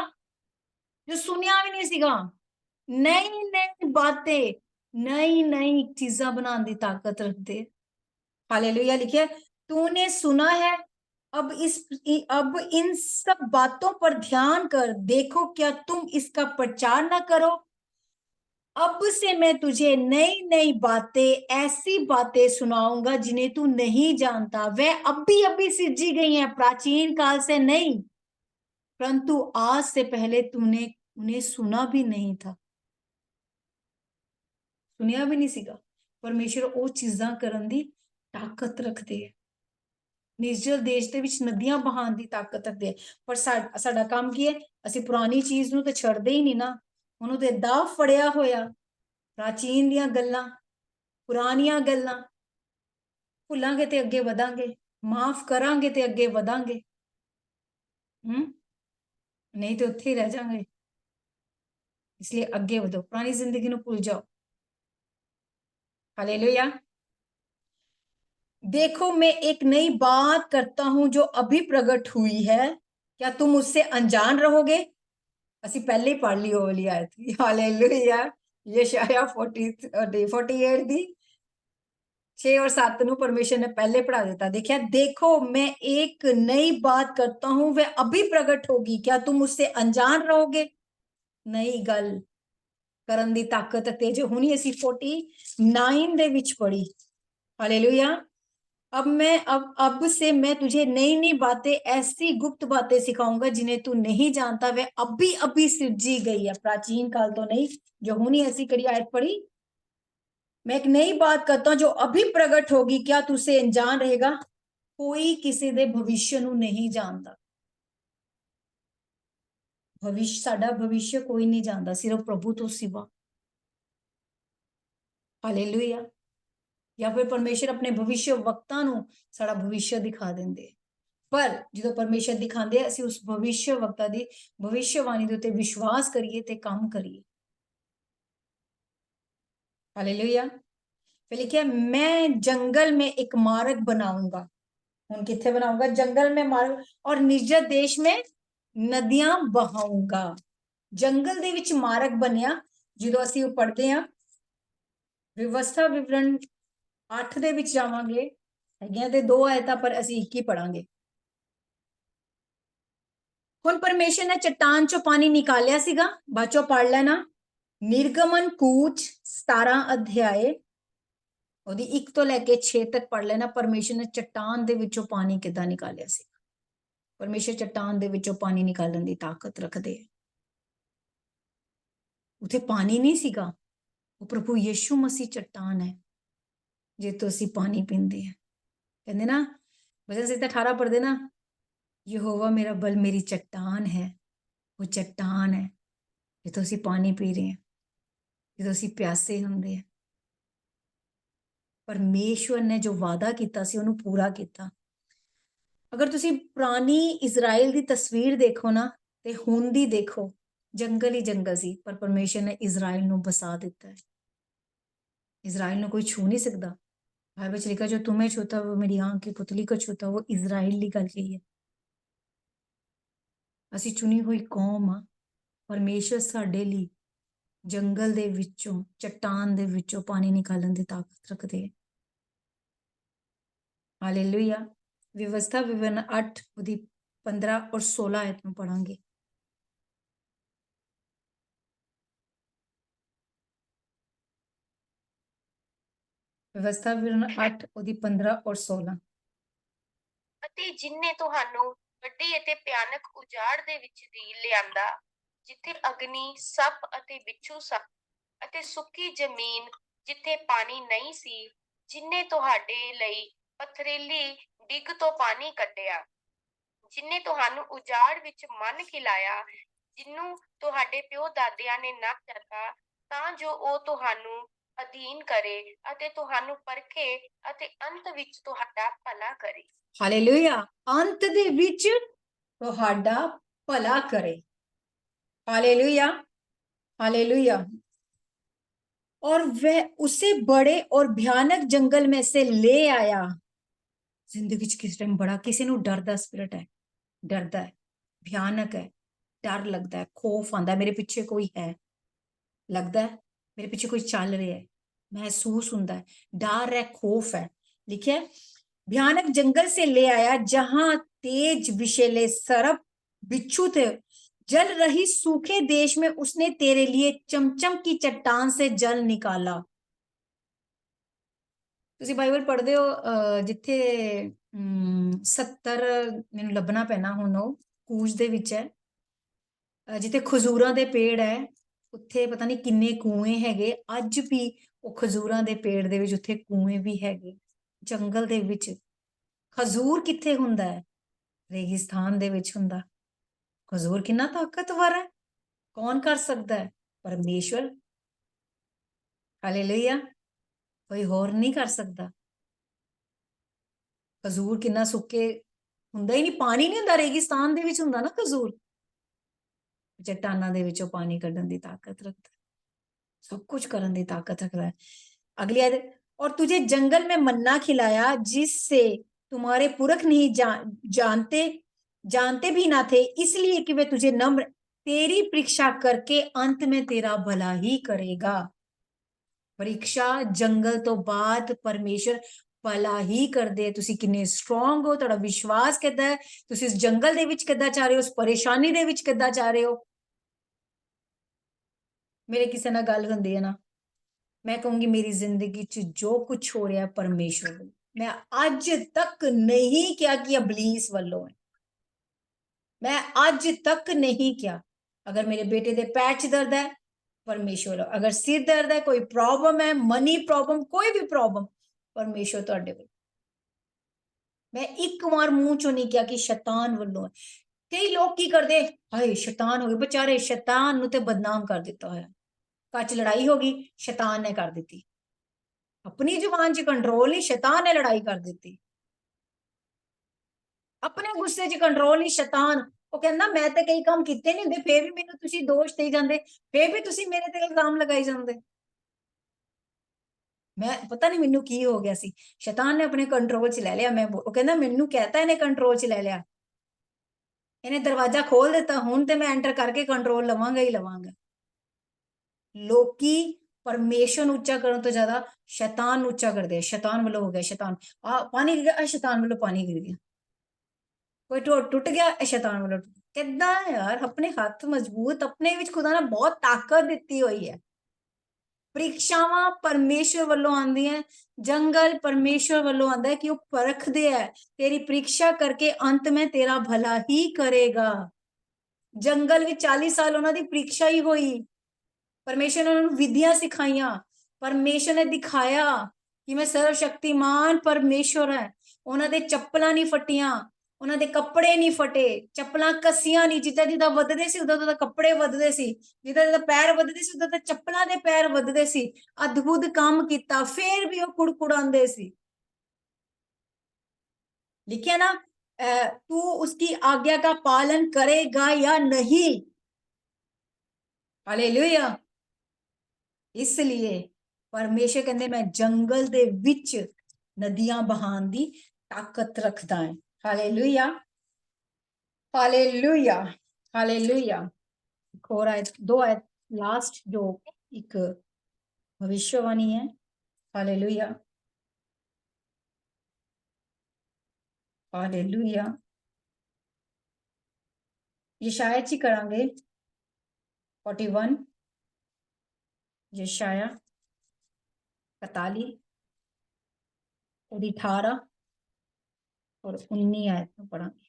जो सुनिया भी नहीं सीगा, नई नई बातें, नई नई चीजा बनाने की ताकत रखते। हालेलुया। लिखिए तूने सुना है, अब इन सब बातों पर ध्यान कर देखो, क्या तुम इसका प्रचार ना करो। अब से मैं तुझे नई नई बातें, ऐसी बातें सुनाऊंगा जिन्हें तू नहीं जानता। वह अभी अभी सिरजी गई हैं, प्राचीन काल से नहीं, परंतु आज से पहले तूने उन्हें सुना भी नहीं था। सुनिया भी नहीं सीगा। परमेश्वर वो चीजां करन दी ताकत रखते है। ਨਿਰਜਲ ਦੇਸ਼ ਦੇ ਵਿੱਚ ਨਦੀਆਂ ਬਹਾਉਣ ਦੀ ਤਾਕਤ ਰੱਖਦੇ। ਪਰ ਸਾਡਾ ਕੰਮ ਕੀ ਹੈ? ਅਸੀਂ ਪੁਰਾਣੀ ਚੀਜ਼ ਨੂੰ ਤੇ ਛੱਡਦੇ ਹੀ ਨਹੀਂ ਨਾ, ਉਹਨੂੰ ਤੇ ਏਦਾਂ ਫੜਿਆ ਹੋਇਆ। ਪ੍ਰਾਚੀਨ ਦੀਆਂ ਗੱਲਾਂ, ਪੁਰਾਣੀਆਂ ਗੱਲਾਂ ਭੁੱਲਾਂਗੇ ਤੇ ਅੱਗੇ ਵਧਾਂਗੇ, ਮਾਫ ਕਰਾਂਗੇ ਤੇ ਅੱਗੇ ਵਧਾਂਗੇ। ਨਹੀਂ ਤੇ ਉੱਥੇ ਹੀ ਰਹਿ ਜਾਵਾਂਗੇ। ਇਸ ਲਈ ਅੱਗੇ ਵਧੋ, ਪੁਰਾਣੀ ਜ਼ਿੰਦਗੀ ਨੂੰ ਭੁੱਲ ਜਾਓ। हालेलुया। देखो मैं एक नई बात करता हूं जो अभी प्रकट हुई है, क्या तुम उससे अनजान रहोगे। ਅਸੀਂ ਪਹਿਲੇ ਹੀ ਪੜ੍ਹ ਲਈ ਉਹ ਵਾਲੀ ਆਇਤ। ਹਾਲੇਲੂਇਆ। ਯਸ਼ਾਇਆ 48 ਦੀ 6 और 7 ਨੂੰ परमेश्वर ने पहले पढ़ा देता। देखिए देखो मैं एक नई बात करता हूं, वह अभी प्रकट होगी, क्या तुम उससे अनजान रहोगे। नई गल ਕਰਨ ਦੀ ਤਾਕਤ ਤੇ ਜੋ ਹੁਣੀ ਅਸੀਂ 49 ਦੇ ਵਿੱਚ ਪੜ੍ਹੀ। हालेलुया। अब से मैं तुझे नई नई बातें, ऐसी गुप्त बातें सिखाऊंगा जिन्हें तू नहीं जानता। वे अभी अभी सिरजी गई है, प्राचीन काल तो नहीं, जो हुनी ऐसी कड़ी आयत पढ़ी। मैं एक नई बात करता हूं जो अभी प्रकट होगी, क्या तू उसे अनजान रहेगा। कोई किसी दे भविष्य नू नहीं जानता। भविष्य, साडा भविष्य कोई नहीं जानता, सिर्फ प्रभु तो सिवा। हालेलुया। या फिर परमेश्वर अपने भविष्य वक्ता नू साडा भविष्य दिखा देंदे। पर जो परमेश्वर दिखाते असि उस भविष्य वक्ता दी भविष्यवाणी दे उत्ते विश्वास करिए ते काम करिए। हालेलुया। फिर लिखिया मैं जंगल में एक मार्ग बनाऊंगा। हुन किथे बनाऊंगा? जंगल में मार्ग, और निर्जन देश में नदियां बहाऊंगा। जंगल दे विच मार्ग बनिया। जो असी पढ़ते हैं व्यवस्था विवरण 8 ਦੇ ਵਿੱਚ ਜਾਵਾਂਗੇ, ਹੈਗੀਆਂ ਤੇ 2 ਆਇਤਾਂ, ਪਰ ਅਸੀਂ ਇੱਕ ਹੀ ਪੜਾਂਗੇ। ਹੁਣ ਪਰਮੇਸ਼ਰ ਨੇ ਚਟਾਨ ਚੋਂ ਪਾਣੀ ਨਿਕਾਲਿਆ ਸੀਗਾ, ਬਾਚੋ ਪੜ ਲੈਣਾ। ਨਿਰਗਮਨ ਕੂਚ 17 ਅਧਿਆਏ ਉਹਦੀ 1 ਤੋਂ ਲੈ ਕੇ 6 ਤੱਕ ਪੜ ਲੈਣਾ। ਪਰਮੇਸ਼ਰ ਨੇ ਚਟਾਨ ਦੇ ਵਿੱਚੋਂ ਪਾਣੀ ਕਿੱਦਾਂ ਨਿਕਾਲਿਆ ਸੀ। ਪਰਮੇਸ਼ਰ ਚਟਾਨ ਦੇ ਵਿੱਚੋਂ ਪਾਣੀ ਨਿਕਾਲਣ ਦੀ ਤਾਕਤ ਰੱਖਦੇ ਹੈ। ਉੱਥੇ ਪਾਣੀ ਨਹੀਂ ਸੀਗਾ, ਉਹ ਪ੍ਰਭੂ ਯਿਸੂ ਮਸੀਹ ਚਟਾਨ ਹੈ ਜਿੱਥੋਂ ਅਸੀਂ ਪਾਣੀ ਪੀਂਦੇ ਹਾਂ। ਕਹਿੰਦੇ ਨਾ ਵਚਨ ਸੰਹਿਤਾ 18 ਪੜ੍ਹਦੇ ਨਾ, ਯਹੋਵਾ ਮੇਰਾ ਬਲ ਮੇਰੀ ਚट्टान ਹੈ, ਉਹ ਚट्टान ਹੈ ਜਿੱਥੋਂ ਅਸੀਂ ਪਾਣੀ ਪੀ ਰਹੇ ਹਾਂ, ਜਦੋਂ ਅਸੀਂ ਪਿਆਸੇ ਹੁੰਦੇ ਹਾਂ। ਪਰਮੇਸ਼ਵਰ ਨੇ ਜੋ ਵਾਅਦਾ ਕੀਤਾ ਸੀ ਉਹਨੂੰ ਪੂਰਾ ਕੀਤਾ। ਅਗਰ ਤੁਸੀਂ ਪੁਰਾਣੀ ਇਜ਼ਰਾਈਲ ਦੀ ਤਸਵੀਰ ਦੇਖੋ ਨਾ ਤੇ ਹੁਣ ਦੀ ਦੇਖੋ, ਜੰਗਲ ਹੀ ਜੰਗਲ ਸੀ, ਪਰ ਪਰਮੇਸ਼ਵਰ ਨੇ ਇਜ਼ਰਾਈਲ ਨੂੰ ਬਸਾ ਦਿੱਤਾ ਹੈ। इजराइल ਨੂੰ ਕੋਈ ਛੂ ਨਹੀਂ ਸਕਦਾ। ਬਾਈਬਲ ਵਿੱਚ ਲਿਖਿਆ ਜੋ तुम्हें छूता वो मेरी आंख की पुतली को छूता, वो इजराइल ਦੀ ਗੱਲ ਕਹੀ ਹੈ। ਅਸੀਂ ਚੁਣੀ ਹੋਈ ਕੌਮ ਆ। ਪਰਮੇਸ਼ਵਰ ਸਾਡੇ ਲਈ ਜੰਗਲ ਦੇ ਵਿੱਚੋਂ, ਚਟਾਨ ਦੇ ਵਿੱਚੋਂ ਪਾਣੀ ਨਿਕਾਲਣ ਦੀ ਤਾਕਤ ਰੱਖਦੇ ਹੈ। ਹਾਲੇਲੂਇਆ। ਵਿਵਸਥਾ ਵਿਵਰਣ 8 ਉਹਦੀ 15 ਔਰ 16 ਆਇਤ ਨੂੰ ਪੜਾਂਗੇ। ਵਿਵਸਥਾ ਵਿਵਰਣ 8 ਉਹਦੀ 15 ਔਰ 16। ਅਤੇ ਜਿਨਨੇ ਤੁਹਾਨੂੰ ਵੱਡੀ ਅਤੇ ਭਿਆਨਕ ਉਜਾੜ ਦੇ ਵਿੱਚ ਦੀ ਲਿਆਂਦਾ, ਜਿੱਥੇ ਅਗਨੀ, ਸੱਪ ਅਤੇ ਬਿੱਛੂ ਸਨ, ਅਤੇ ਸੁੱਕੀ ਜ਼ਮੀਨ ਜਿੱਥੇ ਪਾਣੀ ਨਹੀਂ ਸੀ, ਜਿਨਨੇ ਤੁਹਾਡੇ ਲਈ ਪਥਰੀਲੀ ਡਿੱਗ ਤੋਂ ਪਾਣੀ ਕੱਢਿਆ, ਜਿਨਨੇ ਤੁਹਾਨੂੰ ਉਜਾੜ ਵਿੱਚ ਮਨ ਖਿਲਾਇਆ, ਜਿਹਨੂੰ ਤੁਹਾਡੇ ਪਿਓ ਦਾਦਿਆਂ ਨੇ ਨਾ ਕੀਤਾ, ਤਾਂ ਜੋ ਉਹ ਤੁਹਾਨੂੰ ਅਧੀਨ ਕਰੇ ਅਤੇ ਤੁਹਾਨੂੰ ਪਰਖੇ ਅਤੇ ਅੰਤ ਵਿੱਚ ਤੁਹਾਡਾ ਭਲਾ ਕਰੇ। ਹਾਲੇਲੂਇਆ। ਅੰਤ ਦੇ ਵਿੱਚ ਤੁਹਾਡਾ ਭਲਾ ਕਰੇ। Hallelujah hallelujah. और वह उसे बड़े और भयानक जंगल में से ले आया। जिंदगी च किस टाइम बड़ा किसी ਨੂੰ ਡਰ ਦਾ ਸਪਿਰਿਟ ਹੈ, ਡਰਦਾ ਹੈ, ਭਿਆਨਕ ਹੈ, ਡਰ ਲੱਗਦਾ ਹੈ, ਖੌਫ ਆਂਦਾ ਮੇਰੇ ਪਿੱਛੇ ਕੋਈ ਹੈ, ਲੱਗਦਾ ਹੈ ਮੇਰੇ ਪਿੱਛੇ ਕੋਈ ਚੱਲ ਰਿਹਾ ਹੈ, महसूस ਹੁੰਦਾ है, डर है, खौफ है। लिखा है भयानक जंगल से ले आया जहां तेज विषैले सर्प बिच्छू थे, जल रही सूखे देश में उसने तेरे लिए चमचम की चट्टान से जल निकाला। ਤੁਸੀਂ ਬਾਈਬਲ ਪੜ੍ਹਦੇ ਹੋ ਜਿੱਥੇ 70 ਮੈਨੂੰ ਲੱਭਣਾ ਪੈਣਾ ਹੁਣ ਉਹ ਕੂਸ਼ ਦੇ ਵਿੱਚ ਹੈ, ਜਿੱਥੇ ਖਜੂਰਾਂ ਦੇ ਪੇੜ ਹੈ, ਉੱਥੇ ਪਤਾ ਨਹੀਂ ਕਿੰਨੇ ਕੂਏ ਹੈਗੇ ਅੱਜ ਵੀ। ਉਹ ਖਜੂਰਾਂ ਦੇ ਪੇੜ ਦੇ ਵਿੱਚ ਉੱਥੇ ਕੂਏ ਵੀ ਹੈਗੇ ਜੰਗਲ ਦੇ ਵਿੱਚ। ਖਜੂਰ ਕਿੱਥੇ ਹੁੰਦਾ ਹੈ? ਰੇਗਿਸਤਾਨ ਦੇ ਵਿੱਚ ਹੁੰਦਾ। ਖਜੂਰ ਕਿੰਨਾ ਤਾਕਤਵਰ ਹੈ, ਕੌਣ ਕਰ ਸਕਦਾ ਹੈ? ਪਰਮੇਸ਼ਵਰ। ਹਾਲੇਲੂਇਆ। ਕੋਈ ਹੋਰ ਨਹੀਂ ਕਰ ਸਕਦਾ। ਖਜੂਰ ਕਿੰਨਾ ਸੁੱਕੇ ਹੁੰਦਾ ਹੀ ਨਹੀਂ, ਪਾਣੀ ਨਹੀਂ ਹੁੰਦਾ, ਰੇਗਿਸਤਾਨ ਦੇ ਵਿੱਚ ਹੁੰਦਾ ਨਾ ਖਜੂਰ। ਚਟਾਨਾਂ ਦੇ ਵਿੱਚੋਂ ਪਾਣੀ ਕੱਢਣ ਦੀ ਤਾਕਤ ਰੱਖਦਾ, सब कुछ करने की ताकत रखता है। अगली आयत, और तुझे जंगल में मन्ना खिलाया जिससे तुम्हारे पुरख नहीं जानते भी ना थे, इसलिए कि वे तुझे नम्र तेरी परीक्षा करके अंत में तेरा भला ही करेगा। परीक्षा जंगल तो बाद परमेश्वर भला ही करदे। तुसी किन्ने स्ट्रॉन्ग हो, तुहाडा विश्वास किद्दां है, तुसी इस जंगल दे विच किद्दां जा रहे हो, उस परेशानी दे विच किद्दां जा रहे हो। मेरे किसी ना गल हुंदी है ना, मैं कहूंगी मेरी जिंदगी च जो कुछ हो रहा है परमेश्वर वालों। मैं अज तक नहीं किया कि इबलीस वालों है, मैं अज तक नहीं किया। अगर मेरे बेटे दे पैर च दर्द है परमेश्वर, अगर सिर दर्द है, कोई प्रॉब्लम है, मनी प्रॉब्लम, कोई भी प्रॉब्लम, परमेश्वर तुहाडे वालों। मैं एक बार मुंह चो नहीं किया कि शैतान वालों है। कई लोग की करते, हाय शैतान हो गए, बेचारे शैतान नु ते बदनाम कर दिता है। कच लड़ाई होगी, शैतान ने कर दी। अपनी जुबान च कंट्रोल नहीं, शैतान ने लड़ाई कर दी। अपने गुस्से च कंट्रोल नहीं, शैतान। वो कहना मैं तो कई काम किते नहीं हुंदे, फिर भी मैनू तुसी दोष दे जांदे, फिर भी तुसी मेरे ते इल्जाम लगाई जांदे। मैं पता नहीं मैनू की हो गया सी, शैतान ने अपने कंट्रोल च ले लिया। मैं वो कहना मैनू कहता इन्हें कंट्रोल च ले लिया, इन्हें दरवाजा खोल दिता, हुण ते मैं एंटर करके कंट्रोल लवांगा ही लवांगा। लोकी परमेश्वर नूं उच्चा करन तो ज्यादा शैतान नूं उच्चा करदे। शैतान वालों हो गया, शैतान पानी गिर गया, शैतान वालों पानी गिर गया, कोई टुट गया, शैतान वालों टुट। किद्दां यार, अपने हाथ मजबूत, अपने विच खुदा ने बहुत ताकत दित्ती हुई है। परीक्षावां परमेश्वर वालों आंदियां, जंगल परमेश्वर वालों आंदा है कि वो परखदे है, तेरी परीक्षा करके अंत में तेरा भला ही करेगा। जंगल विच 40 साल उन्हां दी परीक्षा ही होई, परमेश्वर ने उन्हें विधियां सिखाइयां, परमेश्वर ने दिखाया कि मैं सर्वशक्तिमान परमेश्वर है। उन्होंने चप्पलां नहीं फटियां, उन्होंने कपड़े नहीं फटे, चप्पलां कसियां नहीं, जिदा जिदा वधदे सी उदा कपड़े वधदे सी, जिदा जिदा पैर वधदे सी उदा चप्पलां दे पैर वधदे सी। अद्भुत काम किया, फिर भी वो कुड़कुड़ांदे सी। लिखिए ना, तू उसकी आज्ञा का पालन करेगा या नहीं। हालेलुया। इसलिए परमेश्वर कहते मैं जंगल दे विच नदियां बहान दी ताकत रखदा है। Hallelujah, hallelujah, hallelujah. एक और आयत, 2 आयत लास्ट जो एक भविष्यवाणी है। Hallelujah, hallelujah. यशाया ची करांगे 41, यशाया 41 और 18 और 19 आयत में पढ़ांगे।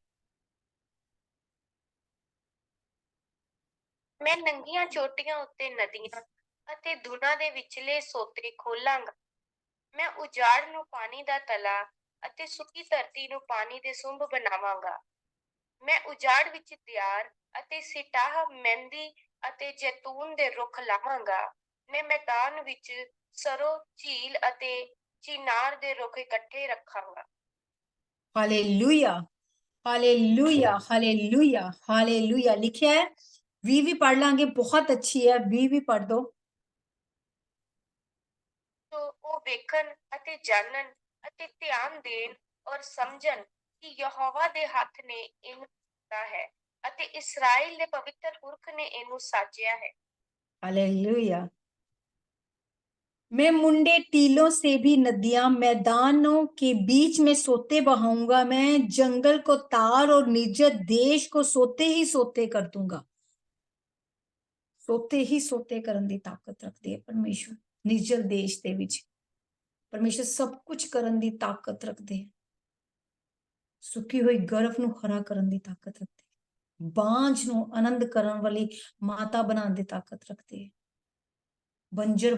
ਮੈਂ ਨੰਗੀਆਂ ਚੋਟੀਆਂ ਉੱਤੇ ਨਦੀਆਂ ਅਤੇ ਦੁਨਾ ਦੇ ਵਿਚਲੇ ਸੋਤੇ ਖੋਲਾਂਗਾ। ਮੈਂ ਉਜਾੜ ਨੂੰ ਪਾਣੀ ਦਾ ਤਲਾ ਅਤੇ ਸੁੱਕੀ ਧਰਤੀ ਨੂੰ ਪਾਣੀ ਦੇ ਸੁੰਭ ਬਣਾਵਾਂਗਾ। ਮੈਂ ਉਜਾੜ ਵਿੱਚ ਦਿਆਰ ਅਤੇ ਸਿਟਾਹ, ਮਹਿੰਦੀ ਅਤੇ ਜੈਤੂਨ ਦੇ ਰੁੱਖ ਲਾਵਾਂਗਾ। ਮੈਂ ਮੈਦਾਨ ਵਿੱਚ ਸਰੋਂ, ਝੀਲ ਅਤੇ ਚਿਨਾਰ ਦੇ ਰੁੱਖ ਇਕੱਠੇ ਰੱਖਾਂਗਾ। Hallelujah, hallelujah, hallelujah, hallelujah. लिखिया है, वी भी पढ़ लांगे, बहुत अच्छी है, वी भी पढ़ दो। तो ਉਹ ਵੇਖਣ ਅਤੇ ਜਾਣਨ ਅਤੇ ਧਿਆਨ ਦੇਣ ਔਰ ਸਮਝਣ ਕਿ ਯਹੋਵਾ ਦੇ ਹੱਥ ਨੇ ਇਹਨੂੰ ਕੀਤਾ ਹੈ ਅਤੇ ਇਸਰਾਇਲ ਦੇ ਪਵਿੱਤਰ ਪੁਰਖ ਨੇ ਇਹਨੂੰ ਸਾਜਿਆ ਹੈ। हालेलुया। मैं मुंडे टीलों से भी नदियां, मैदानों के बीच में सोते बहाऊंगा। मैं जंगल को तार और निर्जन देश को सोते ही सोते कर दूंगा। सोते ही सोते करन दी ताकत रखती है परमेश्वर। निर्जल देश दे विच परमेश्वर सब कुछ करन दी ताकत रखते हैं। सुखी हुई गर्भ नूं हरा करन दी ताकत रखते हैं। बांझ नूं आनंद करन वाली माता बनाने दी ताकत रखते हैं। बंजर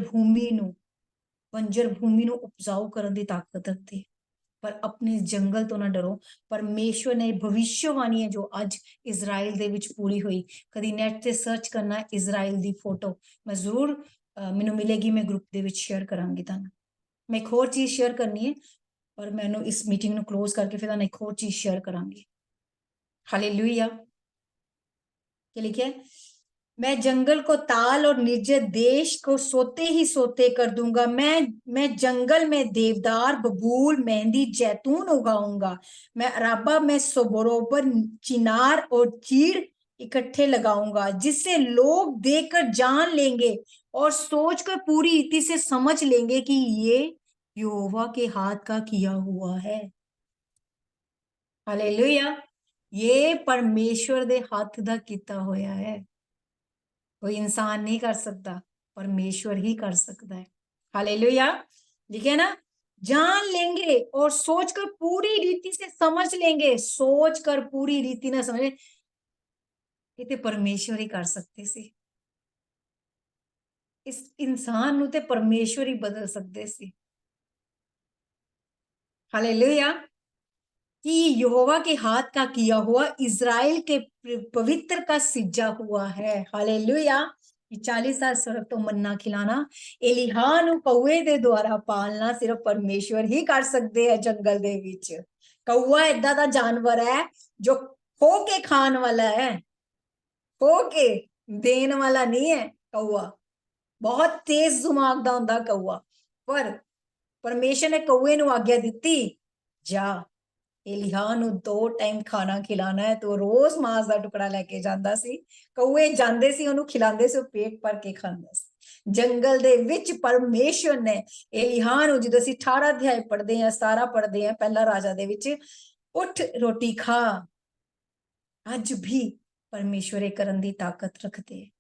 भूमि नूं उपजाऊ करन दी ताकत रखते हैं। पर अपने जंगल तो ना डरो। परमेश्वर ने भविष्यवाणी है जो आज इजराइल दे विच पूरी हुई। कदी नेट ते सर्च करना इजराइल दी फोटो, मैं जरूर मैनू मिलेगी, मैं ग्रुप दे विच शेयर करांगी तुहानू। मैं एक होर चीज शेयर करनी है और मैनू इस मीटिंग नू क्लोज करके फिर तुहानू एक होर चीज शेयर करांगी। हालेलुया। क्या लिखा है? मैं जंगल को ताल और निर्जन देश को सोते ही सोते कर दूंगा। मैं जंगल में देवदार, बबूल, मेहंदी, जैतून उगाऊंगा। मैं अराबा में बरोबर चिनार और चीड़ इकट्ठे लगाऊंगा, जिससे लोग देखकर जान लेंगे और सोचकर पूरी रीति से समझ लेंगे कि ये यहोवा के हाथ का किया हुआ है। हालेलुया। ये परमेश्वर दे हाथ दा कीता होया है। कोई इंसान नहीं कर सकता, परमेश्वर ही कर सकता है। हालेलुया। लिखे ना, जान लेंगे और सोचकर पूरी रीति से समझ लेंगे। सोचकर पूरी रीति ना समझे, ये ते परमेश्वर ही कर सकते सी। इस इंसान नू ते परमेश्वर ही बदल सकते सी। हालेलुया। कि यहोवा के हाथ का किया हुआ इजराइल के पवित्र का सिजा हुआ है। हालेलुया। 40 साल स्वर्ग तो मन्ना खिलाना, एलिहा नू कौए दे द्वारा पालना सिर्फ परमेश्वर ही कर सकते हैं। जंगल दे विच कौआ इदा दा जानवर है जो खो के खान वाला है, खो के देन वाला नहीं है। कौआ बहुत तेज दिमाग दा हुंदा कौआ, पर परमेश्वर ने कौए नू आज्ञा दी, जा एलिहा नू 2 टाइम खाना खिलाना है, तो रोज मांस का टुकड़ा लेके जांदा सी। कौए जांदे सी, ओनू खिलांदे सी, पेट भर के खांदा सी। जंगल दे विच परमेश्वर ने एलिहा नू, जदों असीं 18 अध्याय पढ़दे हैं, 17 पढ़दे हैं पहला राजा दे विच, उठ रोटी खा। अज भी परमेश्वर ये करन दी ताकत रखदे है।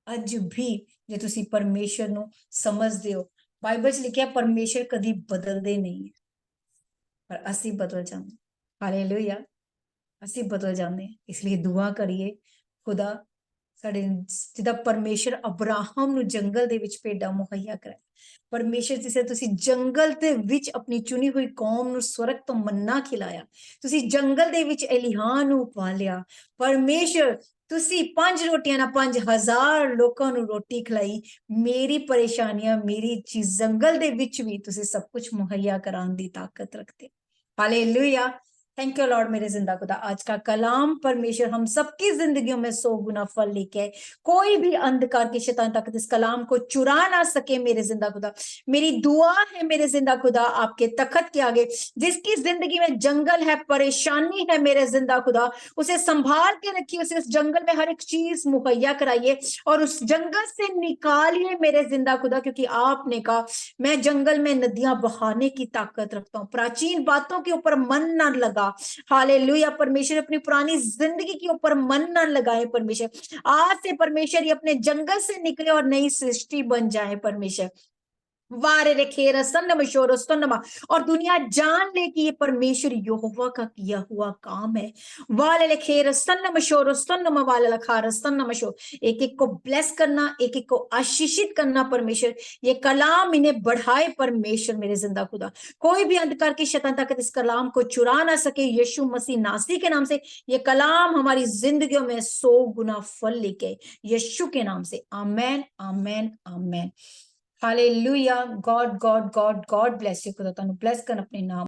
अज भी जे तुसीं परमेश्वर नू समझदे हो, बाइबल च लिखिआ परमेश्वर कदी बदलदे नहीं है, पर असी बदल जाते। हालेलुया। असी बदल जाते, इसलिए दुआ करिए खुदा ਸਾਡੇ ਜਿੱਦਾਂ ਪਰਮੇਸ਼ਰ ਅਬਰਾਹਮ ਨੂੰ ਜੰਗਲ ਦੇ ਵਿੱਚ ਭੇਡਾਂ ਮੁਹੱਈਆ ਕਰਾਇਆ, ਪਰਮੇਸ਼ਰ ਜਿਸੇ ਤੁਸੀਂ ਜੰਗਲ ਦੇ ਵਿੱਚ ਆਪਣੀ ਚੁਣੀ ਹੋਈ ਕੌਮ ਨੂੰ ਸਵਰਗ ਤੋਂ ਮੰਨਾ ਖਿਲਾਇਆ, ਤੁਸੀਂ ਜੰਗਲ ਦੇ ਵਿੱਚ ਏਲੀਹਾ ਨੂੰ ਪਾਲਿਆ, ਪਰਮੇਸ਼ਰ ਤੁਸੀਂ 5 ਰੋਟੀਆਂ ਨਾਲ 5000 ਲੋਕਾਂ ਨੂੰ ਰੋਟੀ ਖਿਲਾਈ। ਮੇਰੀ ਪਰੇਸ਼ਾਨੀਆਂ ਮੇਰੀ ਚੀਜ਼ जंगल ਦੇ ਵਿੱਚ ਵੀ ਤੁਸੀਂ ਸਭ ਕੁਝ ਮੁਹੱਈਆ कराने ਦੀ ताकत रखते। हालेलुया, थैंक यू लॉर्ड मेरे जिंदा खुदा। आज का कलाम परमेश्वर हम सबकी जिंदगियों में 100 गुना फल लेके आए। कोई भी अंधकार की शैतान ताकत इस कलाम को चुरा ना सके मेरे जिंदा खुदा। मेरी दुआ है मेरे जिंदा खुदा आपके तखत के आगे, जिसकी जिंदगी में जंगल है, परेशानी है मेरे जिंदा खुदा, उसे संभाल के रखिए, उसे उस जंगल में हर एक चीज मुहैया कराइए और उस जंगल से निकालिए मेरे जिंदा खुदा, क्योंकि आपने कहा मैं जंगल में नदियां बहाने की ताकत रखता हूँ। प्राचीन बातों के ऊपर मन ना लगा। हालेलुया, परमेश्वर अपनी पुरानी जिंदगी के ऊपर मन ना लगाए परमेश्वर। आज से परमेश्वर ये अपने जंगल से निकले और नई सृष्टि बन जाए परमेश्वर। वारे रे खेर सन्नम शोर सन्नमा, और दुनिया जान ले कि ये परमेश्वर यहोवा का किया हुआ काम है। वाले ले खेर सन्नम शोर सन्नम वाले लखार सन्नम शोर, एक एक को ब्लेस करना, एक एक को आशीषित करना परमेश्वर। ये कलाम इन्हें बढ़ाए परमेश्वर मेरे जिंदा खुदा। कोई भी अंधकार की शैतान ताकत इस कलाम को चुरा ना सके। यीशु मसीह नासी के नाम से ये कलाम हमारी जिंदगियों में 100 गुना फल लेके, यीशु के नाम से, amen amen amen. Hallelujah, god god god god bless you खुदा, तुहानू ब्लेस करन अपने नाम